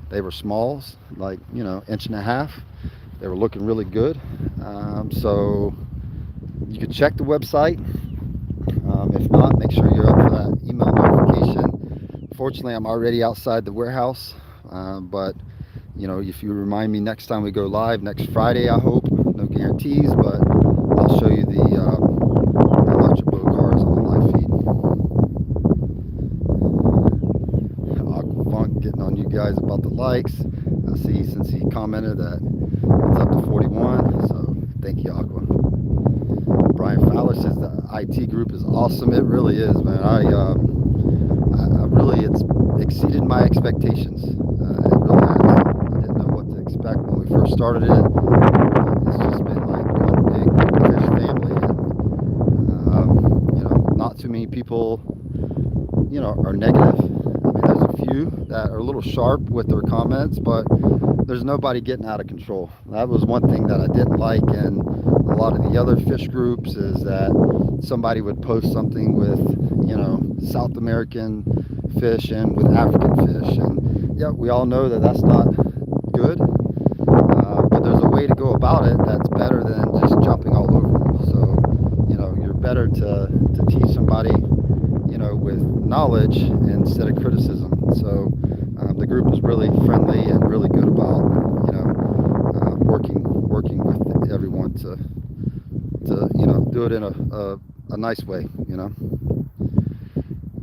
They were smalls, like 1.5 inches. They were looking really good. So you can check the website. If not, make sure you're up for that email notification. Fortunately, I'm already outside the warehouse, but if you remind me next time we go live, next Friday, I hope, no guarantees, but I'll show you the electric boat cars on the live feed. Aquafunk getting on you guys about the likes. I see since he commented that it's up to 41, so thank you, Aqua. Brian Fowler says the IT group is awesome. It really is, man. I really, it's exceeded my expectations. It really has. I didn't know what to expect when we first started it. It's just been like one big fish family, and not too many people, are negative. I mean, there's a few that are a little sharp with their comments, but there's nobody getting out of control. That was one thing that I didn't like in a lot of the other fish groups, is that somebody would post something with, South American fish and with African fish, and yeah, we all know that that's not good, but there's a way to go about it that's better than just jumping all over them. So, you're better to teach somebody, with knowledge instead of criticism. So the group is really friendly and really good about, working with everyone to do it in a nice way.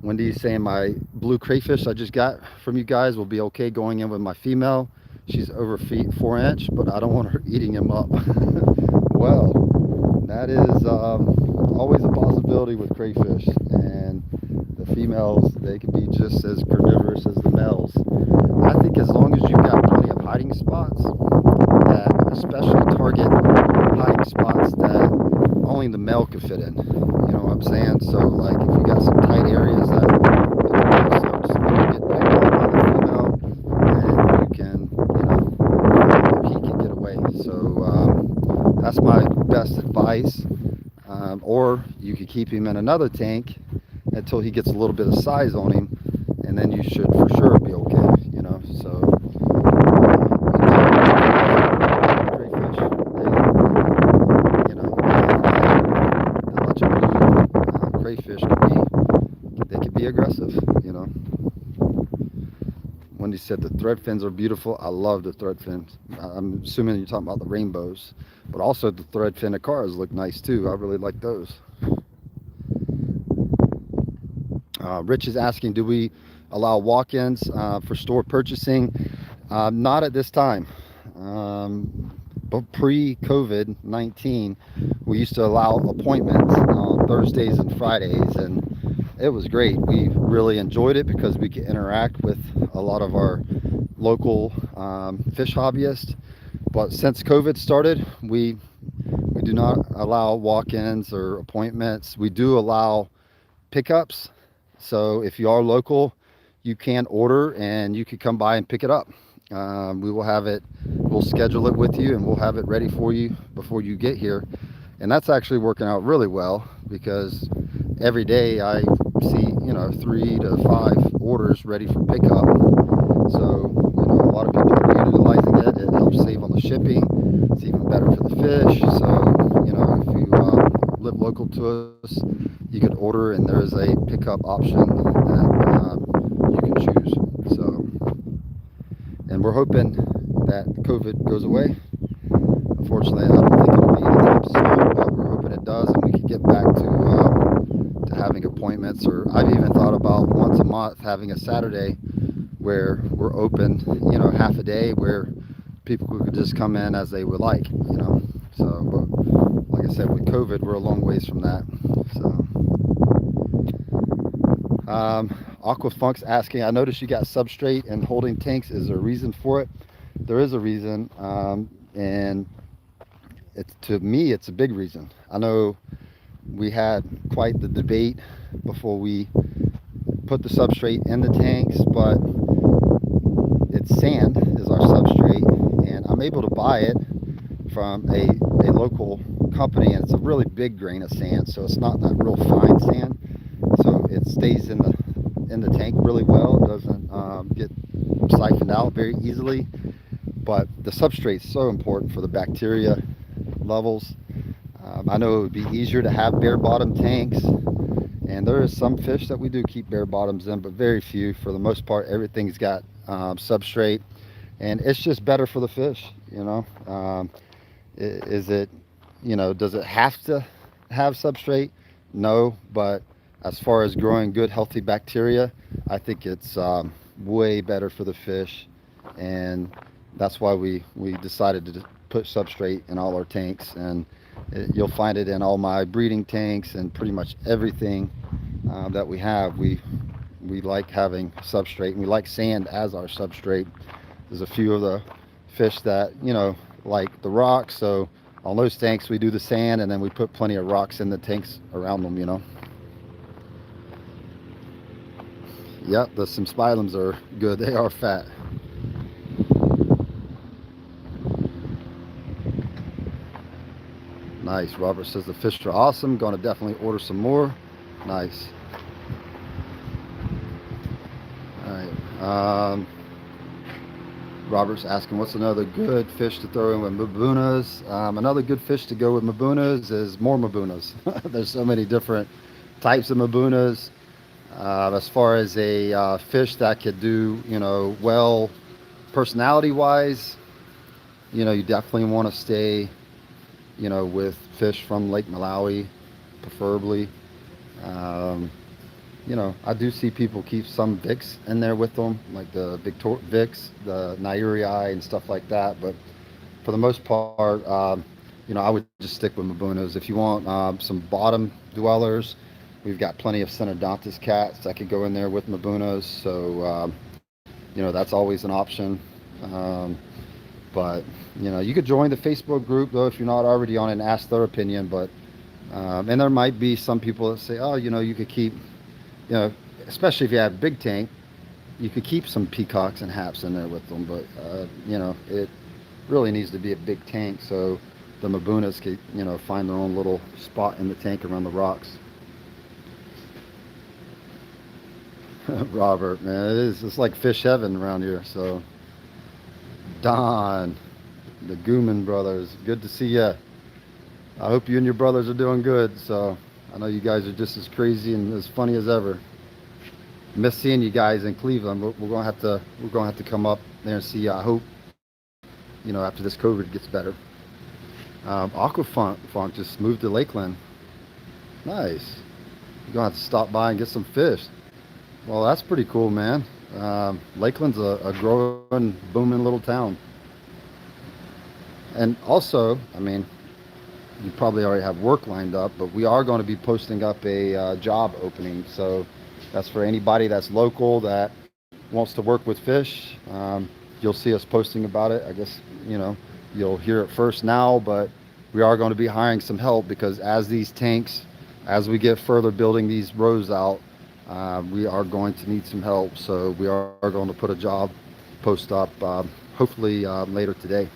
Wendy's saying my blue crayfish I just got from you guys will be okay going in with my female. She's over 4 inch, but I don't want her eating him up. Well, that is always a possibility with crayfish, and the females, they can be just as carnivorous as the males. I think as long as you've got plenty of hiding spots, that especially target hiding spots that only the male could fit in. You know what I'm saying? So like if you got some tight areas that you get picked up by the female, and you can, or he can get away. So that's my best advice. Or you could keep him in another tank until he gets a little bit of size on him, and then you should for sure be okay. So crayfish, crayfish can be aggressive. Wendy said the thread fins are beautiful. I love the thread fins. I'm assuming you're talking about the rainbows, but also the thread fin cars look nice too. I really like those. Rich is asking, do we allow walk-ins for store purchasing? Not at this time. But pre-COVID-19, we used to allow appointments on Thursdays and Fridays, and it was great. We really enjoyed it because we could interact with a lot of our local fish hobbyists. But since COVID started, we do not allow walk-ins or appointments. We do allow pickups. So if you are local, you can order and you can come by and pick it up. We will have it, we'll schedule it with you, and we'll have it ready for you before you get here. And that's actually working out really well, because every day I see 3 to 5 orders ready for pickup. So a lot of people are utilizing it. It helps save on the shipping. It's even better for the fish. So if you live local to us, you could order, and there is a pickup option that you can choose. So, and we're hoping that COVID goes away. Unfortunately, I don't think it'll be anytime soon, but we're hoping it does, and we can get back to having appointments. Or I've even thought about once a month having a Saturday where we're open, half a day, where people could just come in as they would like, So, but like I said, with COVID, we're a long ways from that. So, Aquafunk's asking, I noticed you got substrate and holding tanks. Is there a reason for it? There is a reason, and to me, it's a big reason. I know we had quite the debate before we put the substrate in the tanks, but it's sand is our substrate, and I'm able to buy it from a local company, and it's a really big grain of sand, so it's not that real fine sand, so it stays in the tank really well. It doesn't get siphoned out very easily. But the substrate is so important for the bacteria levels. I know it would be easier to have bare bottom tanks, and there is some fish that we do keep bare bottoms in, but very few. For the most part, everything's got substrate, and it's just better for the fish. Is it, does it have to have substrate? No, but as far as growing good, healthy bacteria, I think it's way better for the fish, and that's why we decided to put substrate in all our tanks, and you'll find it in all my breeding tanks and pretty much everything that we have. We like having substrate, and we like sand as our substrate. There's a few of the fish that like the rocks, so on those tanks we do the sand, and then we put plenty of rocks in the tanks around them. Yep, the Simspilums are good. They are fat. Nice. Robert says the fish are awesome. Going to definitely order some more. Nice. All right. Robert's asking what's another good fish to throw in with Babunas. Another good fish to go with Babunas is more Babunas. There's so many different types of Babunas. As far as a fish that could do, well, personality-wise, you definitely want to stay, with fish from Lake Malawi, preferably. I do see people keep some Vicks in there with them, like the Vicks, the Nairi and stuff like that. But for the most part, I would just stick with Babunas. If you want some bottom dwellers, we've got plenty of Synodontis cats that could go in there with Babunas. So, that's always an option. But, you could join the Facebook group, though, if you're not already on it, and ask their opinion. But, and there might be some people that say, oh, you could keep, especially if you have a big tank, you could keep some peacocks and haps in there with them. But, it really needs to be a big tank so the Babunas could, find their own little spot in the tank around the rocks. Robert, man, it's like fish heaven around here. So, Don, the Gooman brothers, good to see you. I hope you and your brothers are doing good. So, I know you guys are just as crazy and as funny as ever. Miss seeing you guys in Cleveland. We're gonna have to come up there and see you. I hope, after this COVID gets better. Aquafunk just moved to Lakeland. Nice. You're gonna have to stop by and get some fish. Well, that's pretty cool, man. Lakeland's a growing, booming little town. And also, you probably already have work lined up, but we are going to be posting up a job opening. So that's for anybody that's local that wants to work with fish. You'll see us posting about it. I guess, you'll hear it first now, but we are going to be hiring some help because as we get further building these rows out, we are going to need some help. So we are going to put a job post up hopefully later today.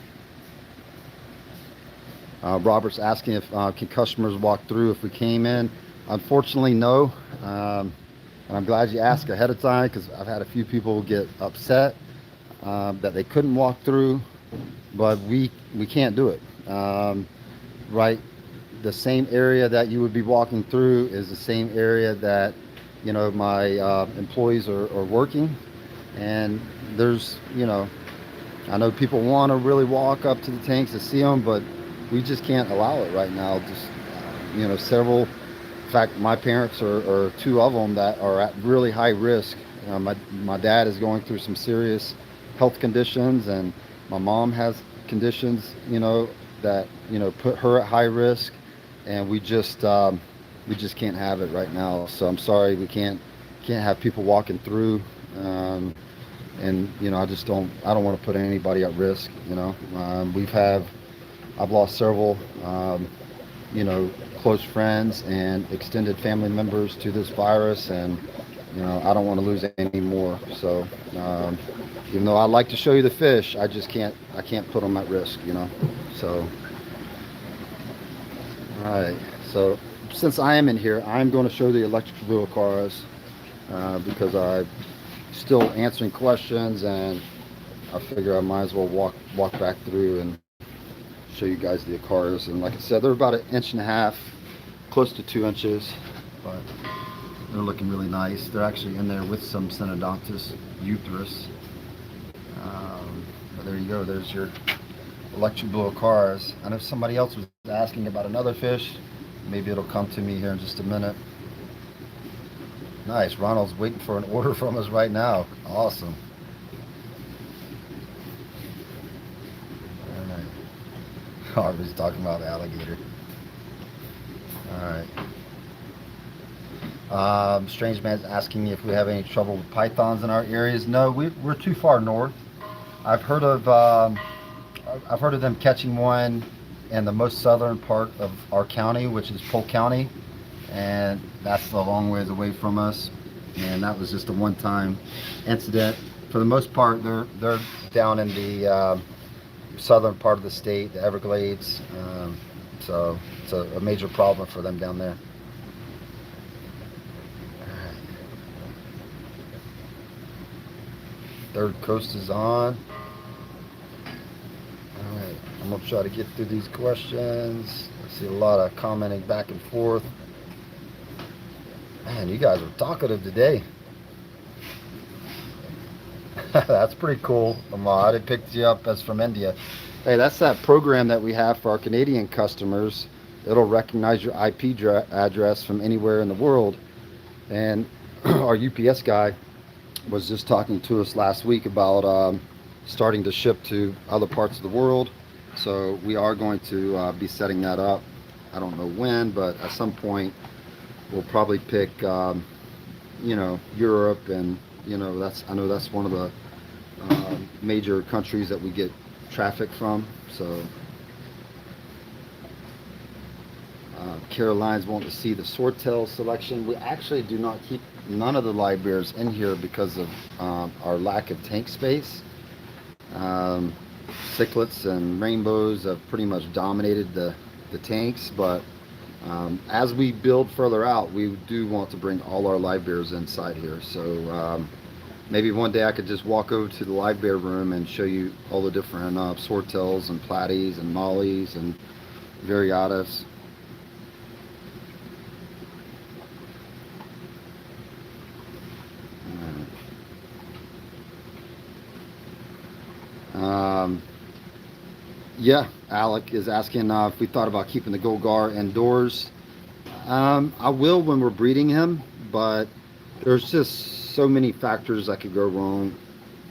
Robert's asking if can customers walk through if we came in. Unfortunately, no. And I'm glad you asked ahead of time because I've had a few people get upset that they couldn't walk through, but we can't do it. Right, the same area that you would be walking through is the same area that my employees are working, and there's I know people want to really walk up to the tanks to see them, but we just can't allow it right now. Just several, in fact, my parents are two of them that are at really high risk. My dad is going through some serious health conditions, and my mom has conditions that put her at high risk, and we just can't have it right now. So I'm sorry, we can't have people walking through, and I don't want to put anybody at risk. I've lost several close friends and extended family members to this virus, and I don't want to lose any more. So even though I'd like to show you the fish, I can't put them at risk. So all right, so since I am in here, I'm going to show the electric Viha cars because I'm still answering questions, and I figure I might as well walk back through and show you guys the cars. And like I said, they're about 1.5 inches, close to 2 inches, but they're looking really nice. They're actually in there with some Synodontis uterus. But there you go. There's your electric blue cars. I know somebody else was asking about another fish. Maybe it'll come to me here in just a minute. Nice. Ronald's waiting for an order from us right now. Awesome. Very nice. Harvey's talking about the alligator. All right. Strange Man's asking me if we have any trouble with pythons in our areas. No, we're too far north. I've heard of them catching one in the most southern part of our county, which is Polk County, and that's a long ways away from us. And that was just a one-time incident. For the most part, they're down in the southern part of the state, the Everglades. So it's a major problem for them down there. Third coast is on. Alright, I'm going to try to get through these questions. I see a lot of commenting back and forth. Man, you guys are talkative today. That's pretty cool, Ahmad. It picked you up as from India. Hey, that's that program that we have for our Canadian customers. It'll recognize your IP address from anywhere in the world. And our UPS guy was just talking to us last week about starting to ship to other parts of the world. So we are going to be setting that up. I don't know when, but at some point we'll probably pick, Europe, and I know that's one of the major countries that we get traffic from. So Caroline's wanting to see the swordtail selection. We actually do not keep none of the live bears in here because of our lack of tank space. Cichlids and rainbows have pretty much dominated the tanks, but as we build further out, we do want to bring all our live bears inside here. So maybe one day I could just walk over to the live bear room and show you all the different swordtails and platies and mollies and variatas. Yeah, Alec is asking if we thought about keeping the Golgar indoors. I will when we're breeding him, but there's just so many factors that could go wrong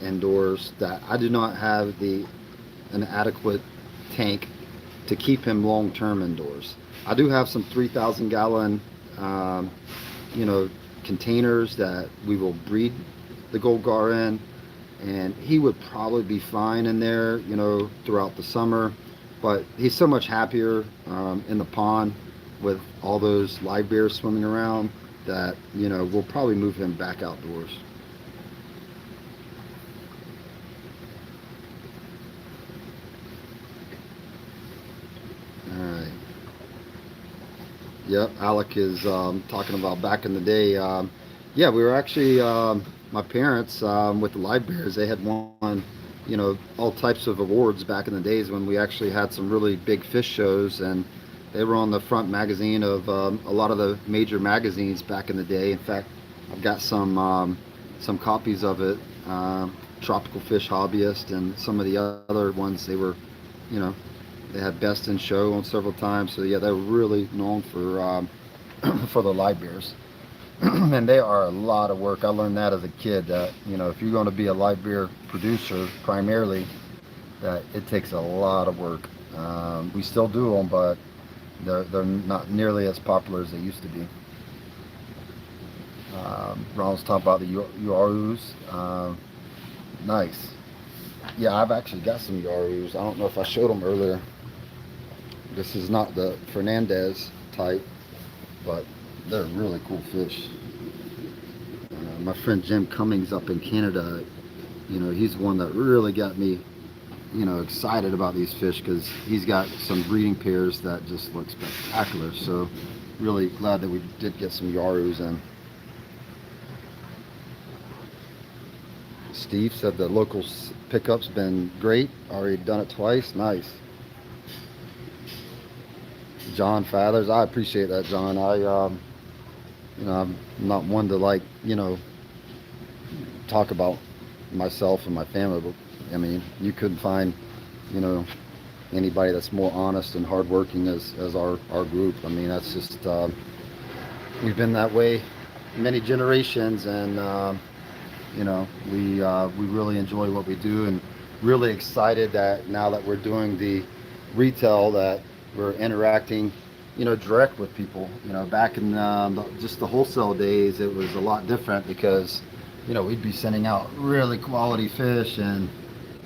indoors that I do not have an adequate tank to keep him long term indoors. I do have some 3,000 gallon containers that we will breed the Golgar in, and he would probably be fine in there throughout the summer, but he's so much happier in the pond with all those live bears swimming around that we'll probably move him back outdoors. All right. Yep, Alec is talking about back in the day. Yeah, we were actually my parents with the live bears. They had won all types of awards back in the days when we actually had some really big fish shows, and they were on the front magazine of a lot of the major magazines back in the day. In fact, I've got some copies of it, Tropical Fish Hobbyist and some of the other ones. They were, they had Best in Show on several times. So yeah, they're really known for for the live bears. And they are a lot of work. I learned that as a kid, that if you're going to be a live bear producer primarily, that it takes a lot of work. We still do them, but they're not nearly as popular as they used to be. Ronald's talking about the Uarus. Nice. Yeah, I've actually got some Uarus. I don't know if I showed them earlier. This is not the Fernandez type, but they're really cool fish. My friend Jim Cummings up in Canada, he's one that really got me, excited about these fish, because he's got some breeding pairs that just look spectacular. So really glad that we did get some Uarus in. Steve said the local pickup's been great. Already done it twice. Nice. John Fathers, I appreciate that, John. I'm not one to talk about myself and my family, but I mean, you couldn't find, anybody that's more honest and hardworking as our group. I mean, that's just we've been that way many generations, and we really enjoy what we do, and really excited that now that we're doing the retail, that we're interacting, direct with people. Back in just the wholesale days, it was a lot different because, we'd be sending out really quality fish, and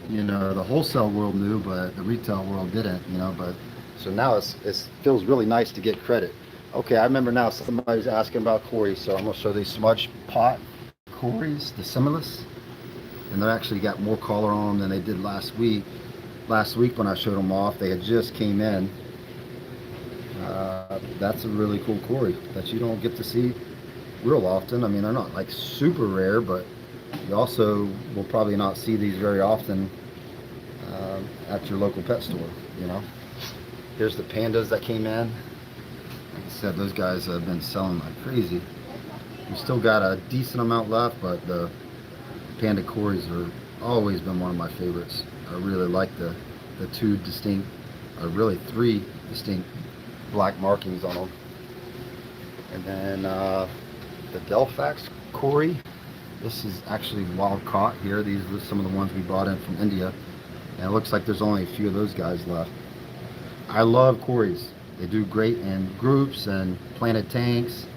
the wholesale world knew, but the retail world didn't. But so now it feels really nice to get credit. Okay, I remember now somebody's asking about Cory, so I'm gonna show these smudge pot Corys, the Similis, and they actually got more color on them than they did last week. Last week when I showed them off, they had just came in. That's a really cool Cory that you don't get to see real often. I mean, they're not like super rare, but you also will probably not see these very often at your local pet store. Here's the pandas that came in. Like I said, those guys have been selling like crazy. We still got a decent amount left, but the panda Corys are always been one of my favorites. I really like the two distinct, really three distinct black markings on them. And then the Geophagus Cory. This is actually wild caught here. These are some of the ones we brought in from India, and it looks like there's only a few of those guys left. I love Corys. They do great in groups and planted tanks.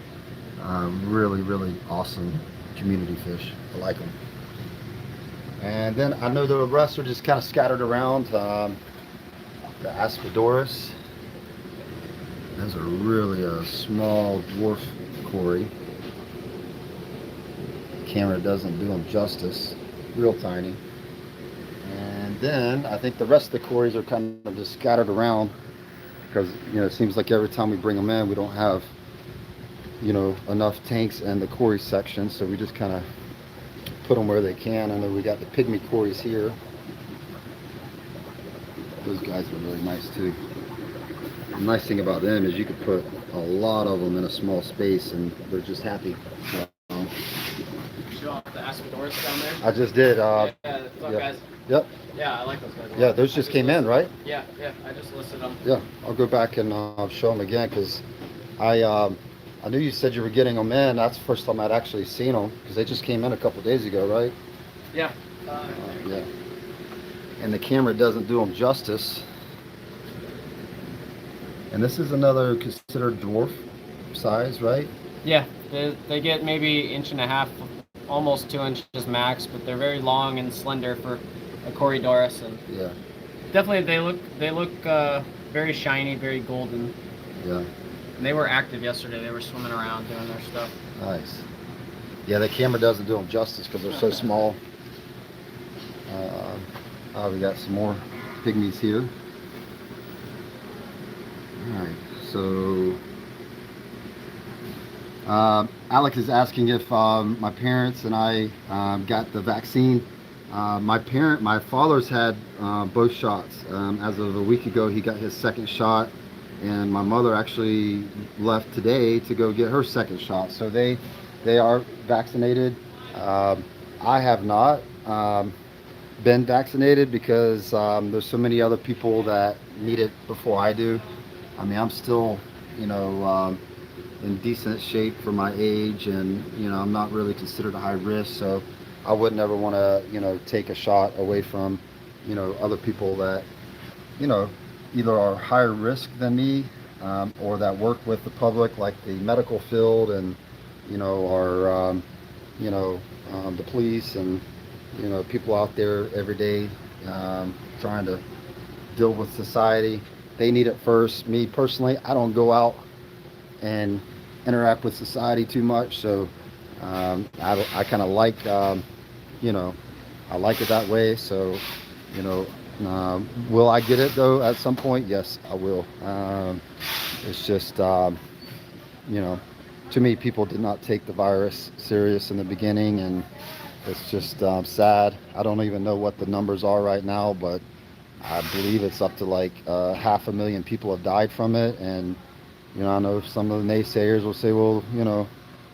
Really, really awesome community fish. I like them. And then I know the rest are just kind of scattered around. The Aspidoris. Those are really a small dwarf Cory. Camera doesn't do them justice. Real tiny. And then I think the rest of the Corys are kind of just scattered around because it seems like every time we bring them in, we don't have enough tanks in the Cory section, so we just kind of put them where they can. And then we got the pygmy Corys here. Those guys are really nice too. The nice thing about them is you could put a lot of them in a small space and they're just happy. Show off the Aspidoris down there? I just did. What's up, guys? Yep. Yeah, I like those guys. Yeah, those just came in, right? Yeah, I just listed them. Yeah, I'll go back and show them again because I knew you said you were getting them in. That's the first time I'd actually seen them because they just came in a couple days ago, right? Yeah. Yeah. And the camera doesn't do them justice. And this is another considered dwarf size, right? Yeah, they get maybe 1.5 inches, almost 2 inches max, but they're very long and slender for a Corydoris, and yeah, definitely they look very shiny, very golden. Yeah. And they were active yesterday. They were swimming around doing their stuff. Nice. Yeah, the camera doesn't do them justice because they're so small. We got some more pygmies here. Alright, so Alex is asking if my parents and I got the vaccine. My father's had both shots. As of a week ago, he got his second shot, and my mother actually left today to go get her second shot. So they are vaccinated. I have not been vaccinated because there's so many other people that need it before I do. I mean, I'm still, in decent shape for my age, and I'm not really considered a high risk, so I wouldn't ever want to take a shot away from other people that either are higher risk than me, or that work with the public, like the medical field, and are the police, and people out there every day trying to deal with society. They need it first. Me personally, I don't go out and interact with society too much, so I kind of like I like it that way. So will I get it though at some point? Yes, I will. It's just to me, people did not take the virus serious in the beginning, and it's just sad. I don't even know what the numbers are right now, but I believe it's up to like 500,000 people have died from it. And I know some of the naysayers will say, well,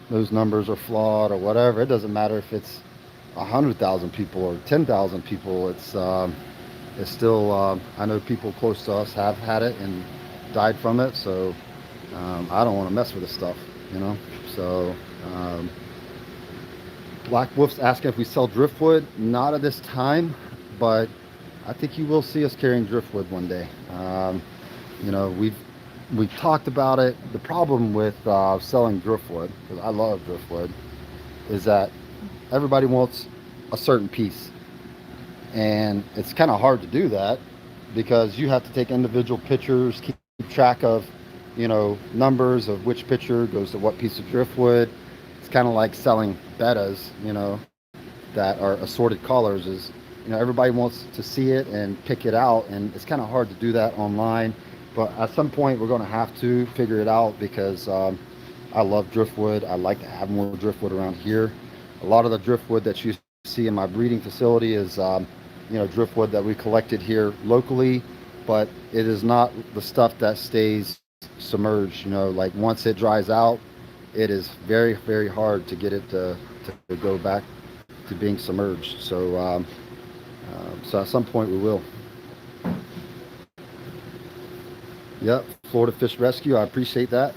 those numbers are flawed or whatever. It doesn't matter if it's 100,000 people or 10,000 people. It's it's still, I know people close to us have had it and died from it, so I don't want to mess with this stuff, you know. So Black Wolf's asking if we sell driftwood. Not at this time, but I think you will see us carrying driftwood one day. You know, we've talked about it. The problem with selling driftwood, because I love driftwood, is that everybody wants a certain piece, and it's kind of hard to do that because you have to take individual pictures, keep track of, you know, numbers of which picture goes to what piece of driftwood. It's kind of like selling bettas, you know, that are assorted colors. Is, you know, everybody wants to see it and pick it out, and it's kind of hard to do that online. But at some point, we're going to have to figure it out because I love driftwood. I like to have more driftwood around here. A lot of the driftwood that you see in my breeding facility is, you know, driftwood that we collected here locally, but it is not the stuff that stays submerged. You know, like once it dries out, it is very, very hard to get it to go back to being submerged. So, so at some point we will. Yep, Florida Fish Rescue. I appreciate that.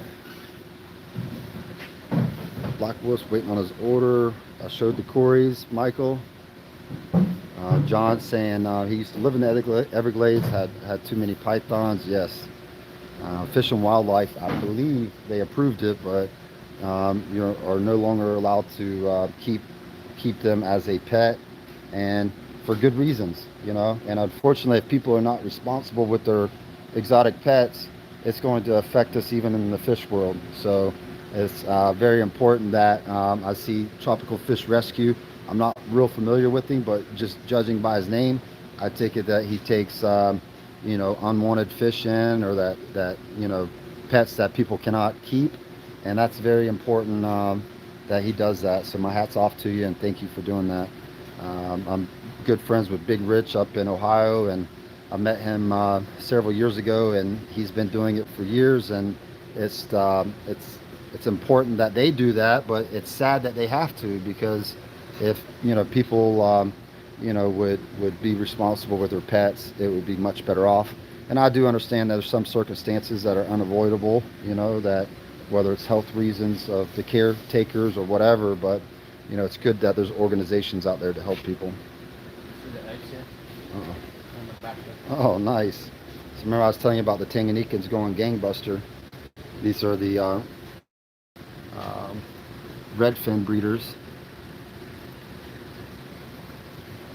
Black Wolf's waiting on his order. I showed the Corys, Michael. John saying he used to live in the Everglades, had too many pythons. Yes. Fish and Wildlife, I believe they approved it, but you are no longer allowed to keep them as a pet, and for good reasons, you know. And unfortunately, if people are not responsible with their exotic pets, it's going to affect us even in the fish world. So it's very important that I see Tropical Fish Rescue. I'm not real familiar with him, but just judging by his name, I take it that he takes you know, unwanted fish in, or that you know, pets that people cannot keep, and that's very important that he does that. So my hat's off to you, and thank you for doing that. I'm good friends with Big Rich up in Ohio, and I met him several years ago, and he's been doing it for years. And it's important that they do that, but it's sad that they have to, because if, you know, people you know, would be responsible with their pets, it would be much better off. And I do understand that there's some circumstances that are unavoidable, you know, that whether it's health reasons of the caretakers or whatever, but you know, it's good that there's organizations out there to help people. Oh, nice. So remember I was telling you about the Tanganyikans going gangbuster. These are the Redfin Breeders.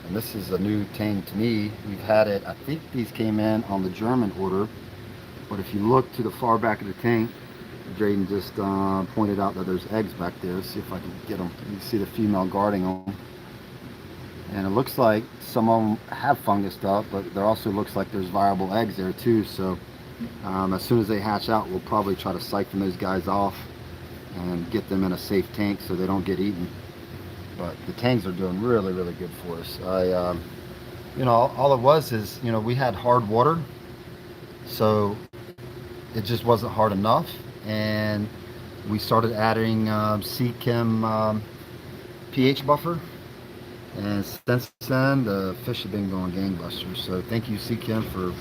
And this is a new tang to me. We've had it, I think these came in on the German order, but if you look to the far back of the tank, Drayden just pointed out that there's eggs back there. Let's see if I can get them. You can see the female guarding them. And it looks like some of them have fungused up, but there also looks like there's viable eggs there too. So as soon as they hatch out, we'll probably try to siphon those guys off and get them in a safe tank so they don't get eaten. But the tangs are doing really, really good for us. You know, all it was is, you know, we had hard water, so it just wasn't hard enough. And we started adding Sea-Chem pH buffer, and since then the fish have been going gangbusters. So thank you, Sea-Chem, for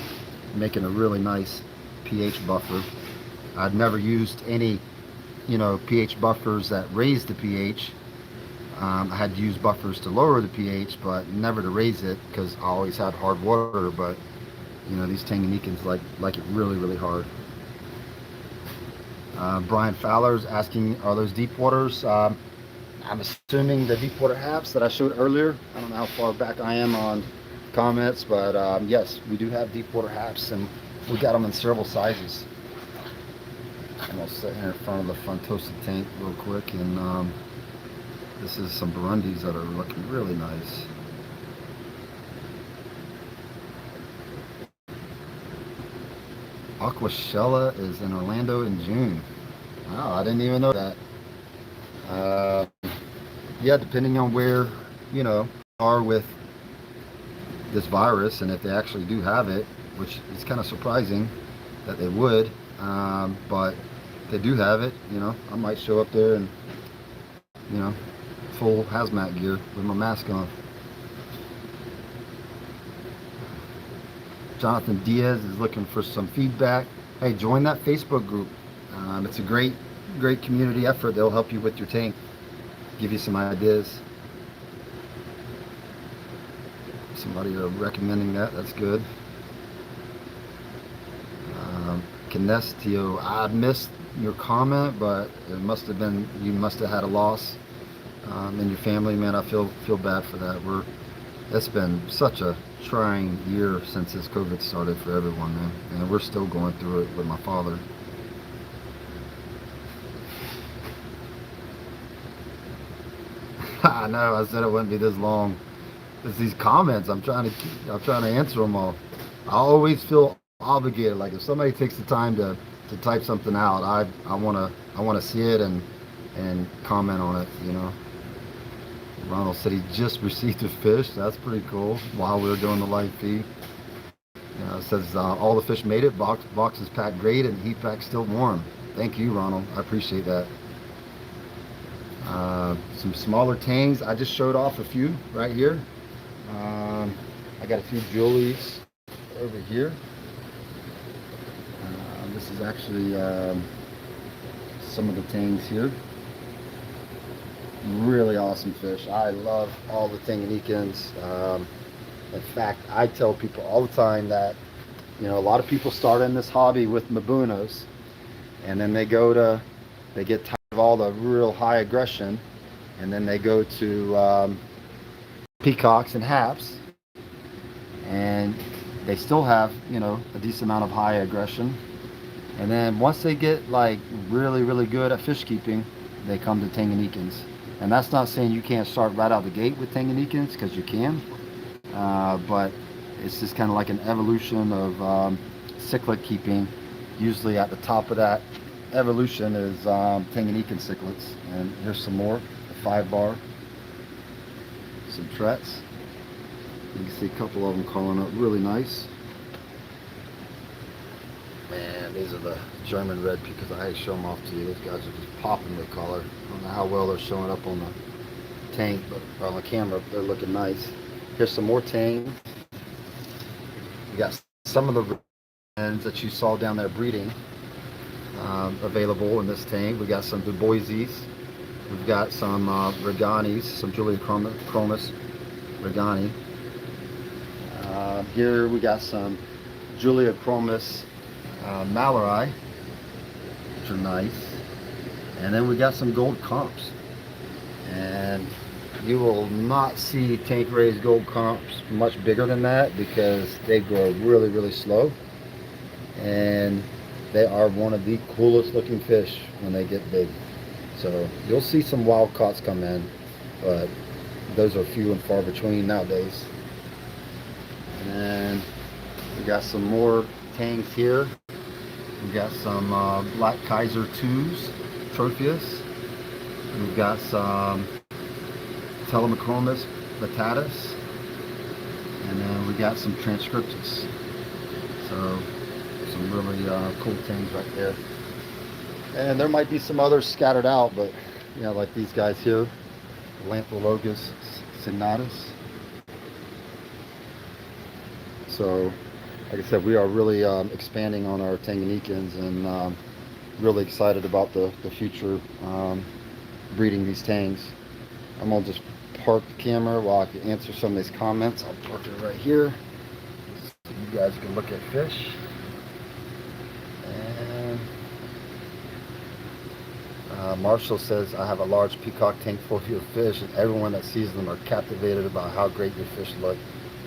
making a really nice pH buffer. I'd never used any, you know, pH buffers that raised the pH. I had to use buffers to lower the pH, but never to raise it, because I always had hard water. But you know, these Tanganyikans like it really, really hard. Brian Fowler's asking, are those deep waters? I'm assuming the deep water haps that I showed earlier. I don't know how far back I am on comments, but yes, we do have deep water haps, and we got them in several sizes. I'm gonna sit here in front of the Frontosa tank real quick, and this is some Burundis that are looking really nice. Aquashella is in Orlando in June. Wow, I didn't even know that. Yeah, depending on where, you know, are with this virus, and if they actually do have it, which is kind of surprising that they would, but if they do have it, you know, I might show up there and, you know, full hazmat gear with my mask on. Jonathan Diaz is looking for some feedback. Hey, join that Facebook group. It's a great community effort. They'll help you with your tank, give you some ideas. Somebody are recommending that. That's good. Canestio, I missed your comment, but it must have been, you must have had a loss in your family, man. I feel bad for that. It's been such a trying year since this COVID started for everyone, man, and we're still going through it with my father. I know, I said it wouldn't be this long. It's these comments. I'm trying to answer them all. I always feel obligated. Like if somebody takes the time to type something out, I wanna see it and comment on it. You know. Ronald said he just received a fish. That's pretty cool. While we were doing the live feed, it says all the fish made it. Box is packed great and heat pack still warm. Thank you, Ronald. I appreciate that. Some smaller tangs. I just showed off a few right here. I got a few Julies over here. This is actually some of the tangs here. Really awesome fish. I love all the Tanganyikans. In fact, I tell people all the time that, a lot of people start in this hobby with Babunas, and then they get tired of all the real high aggression, and then they go to peacocks and haps, and they still have, a decent amount of high aggression. And then once they get like really good at fish keeping, they come to Tanganyikans. And that's not saying you can't start right out the gate with Tanganyikans, because you can, but it's just kind of like an evolution of cichlid keeping. Usually at the top of that evolution is Tanganyikan cichlids. And here's some more, a 5-bar, some Trets. You can see a couple of them calling up really nice. Man, these are the German red because I had to show them off to you. Those guys are just popping their color. I don't know how well they're showing up on the tank, but on the camera, they're looking nice. Here's some more tangs. We got some of the reds that you saw down there breeding available in this tank. We got some Du Boises. We've got some Reganis, some Cipochromis Regani. Here we got some Cipochromis Mallory, which are nice. And then we got some gold comps. And you will not see tank raised gold comps much bigger than that because they grow really slow. And they are one of the coolest looking fish when they get big. So you'll see some wild caughts come in, but those are few and far between nowadays. And we got some more tangs here. We got some Black Kaiser 2s, Tropheus. We've got some Cypochromis Batatas. And then we got some Transcriptus. So some really cool tangs right there. And there might be some others scattered out, but like these guys here, Lamphologus signatus. So, like I said, we are really expanding on our Tanganyikans and really excited about the future breeding these tangs. I'm gonna just park the camera while I can answer some of these comments. I'll park it right here so you guys can look at fish. Marshall says, I have a large peacock tank full of fish, and everyone that sees them are captivated about how great your fish look.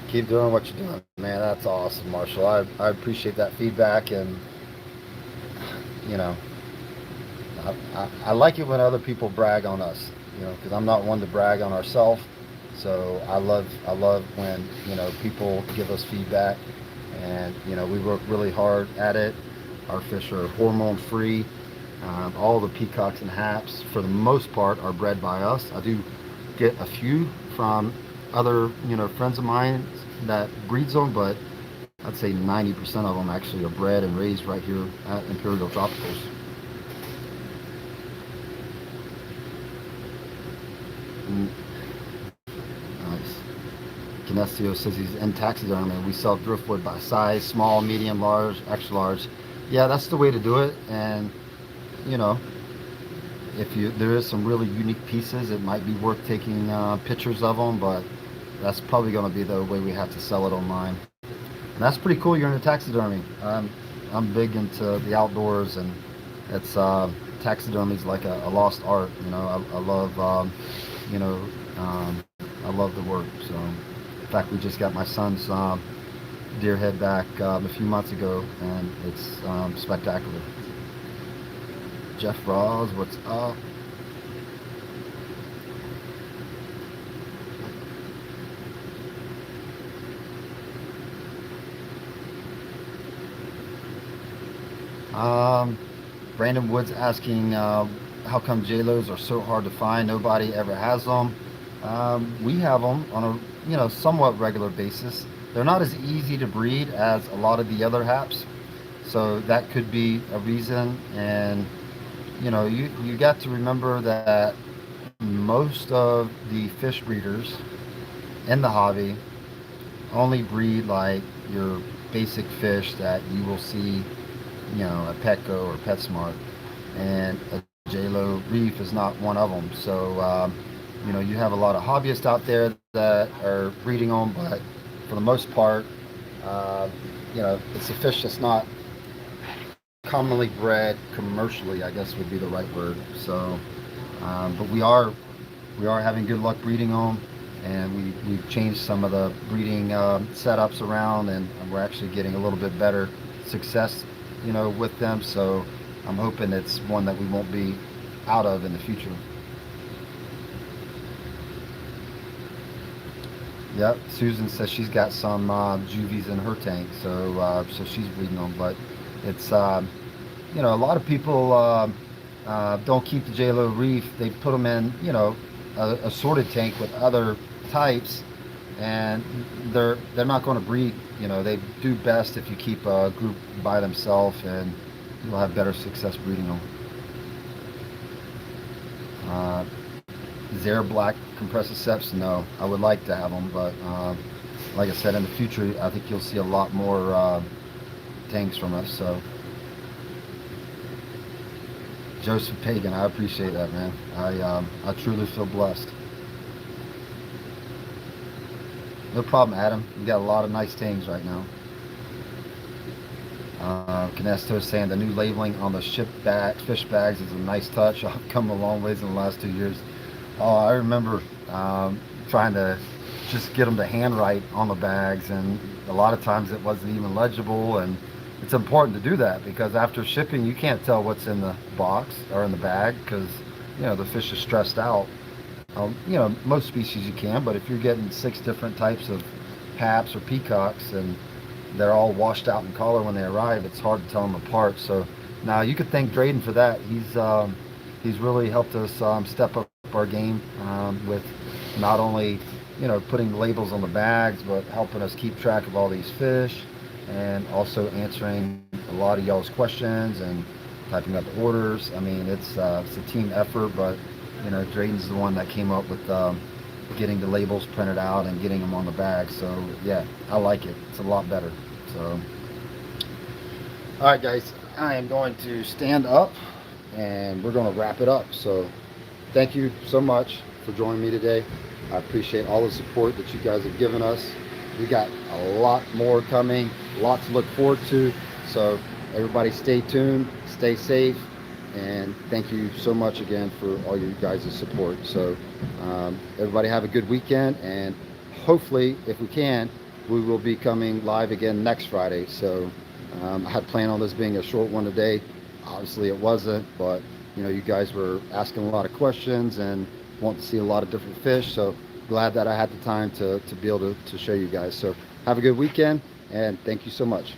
Keep doing what you're doing, man. That's awesome, Marshall. I appreciate that feedback, and I like it when other people brag on us, because I'm not one to brag on ourselves. So I love when people give us feedback, and we work really hard at it. Our fish are hormone free. All the peacocks and haps, for the most part, are bred by us. I do get a few from other, friends of mine that breeds them, but I'd say 90% of them actually are bred and raised right here at Imperial Tropicals. Nice. Nestio says he's in taxidermy. We sell driftwood by size, small, medium, large, extra large. Yeah, that's the way to do it. And you know, if there is some really unique pieces, it might be worth taking pictures of them, but that's probably going to be the way we have to sell it online. And that's pretty cool. You're into taxidermy. I'm big into the outdoors, and it's taxidermy is like a lost art. You know, I love you know, I love the work. So, in fact, we just got my son's deer head back a few months ago, and it's spectacular. Jeff Ross, what's up? Brandon Woods asking how come JLos are so hard to find? Nobody ever has them. We have them on a somewhat regular basis. They're not as easy to breed as a lot of the other haps, so that could be a reason. And you got to remember that most of the fish breeders in the hobby only breed like your basic fish that you will see, at Petco or PetSmart, and a JLo reef is not one of them. So you have a lot of hobbyists out there that are breeding them, but for the most part, it's a fish that's not commonly bred commercially, I guess would be the right word. So but we are having good luck breeding them, and we've changed some of the breeding setups around, and we're actually getting a little bit better success with them. So I'm hoping it's one that we won't be out of in the future. Yep, Susan says she's got some juvies in her tank, so she's breeding them. But it's a lot of people don't keep the JLo reef. They put them in a sorted tank with other types, and they're not going to breed. They do best if you keep a group by themselves, and you'll have better success breeding them. Is there black compressiceps? No, I would like to have them, but like I said, in the future, I think you'll see a lot more tanks from us. So, Joseph Pagan, I appreciate that, man. I truly feel blessed. No problem, Adam. You got a lot of nice tangs right now. Canesto is saying the new labeling on the fish bags is a nice touch. I've come a long ways in the last 2 years. Oh, I remember trying to just get them to handwrite on the bags, and a lot of times it wasn't even legible. And it's important to do that, because after shipping you can't tell what's in the box or in the bag, because the fish is stressed out. Most species you can, but if you're getting 6 different types of haps or peacocks and they're all washed out in color when they arrive, it's hard to tell them apart. So now you could thank Drayden for that. He's really helped us step up our game with not only putting the labels on the bags, but helping us keep track of all these fish, and also answering a lot of y'all's questions and typing up the orders. I mean, it's a team effort, but Drayden's the one that came up with getting the labels printed out and getting them on the bag. So yeah, I like it. It's a lot better. So all right, guys, I am going to stand up and we're going to wrap it up. So thank you so much for joining me today. I appreciate all the support that you guys have given us. We got a lot more coming, lots to look forward to. So everybody stay tuned, stay safe, and thank you so much again for all you guys' support. So everybody have a good weekend, and hopefully, if we can, we will be coming live again next Friday. So I had planned on this being a short one today. Obviously it wasn't, but you guys were asking a lot of questions and want to see a lot of different fish. So glad that I had the time to be able to show you guys. So have a good weekend, and thank you so much.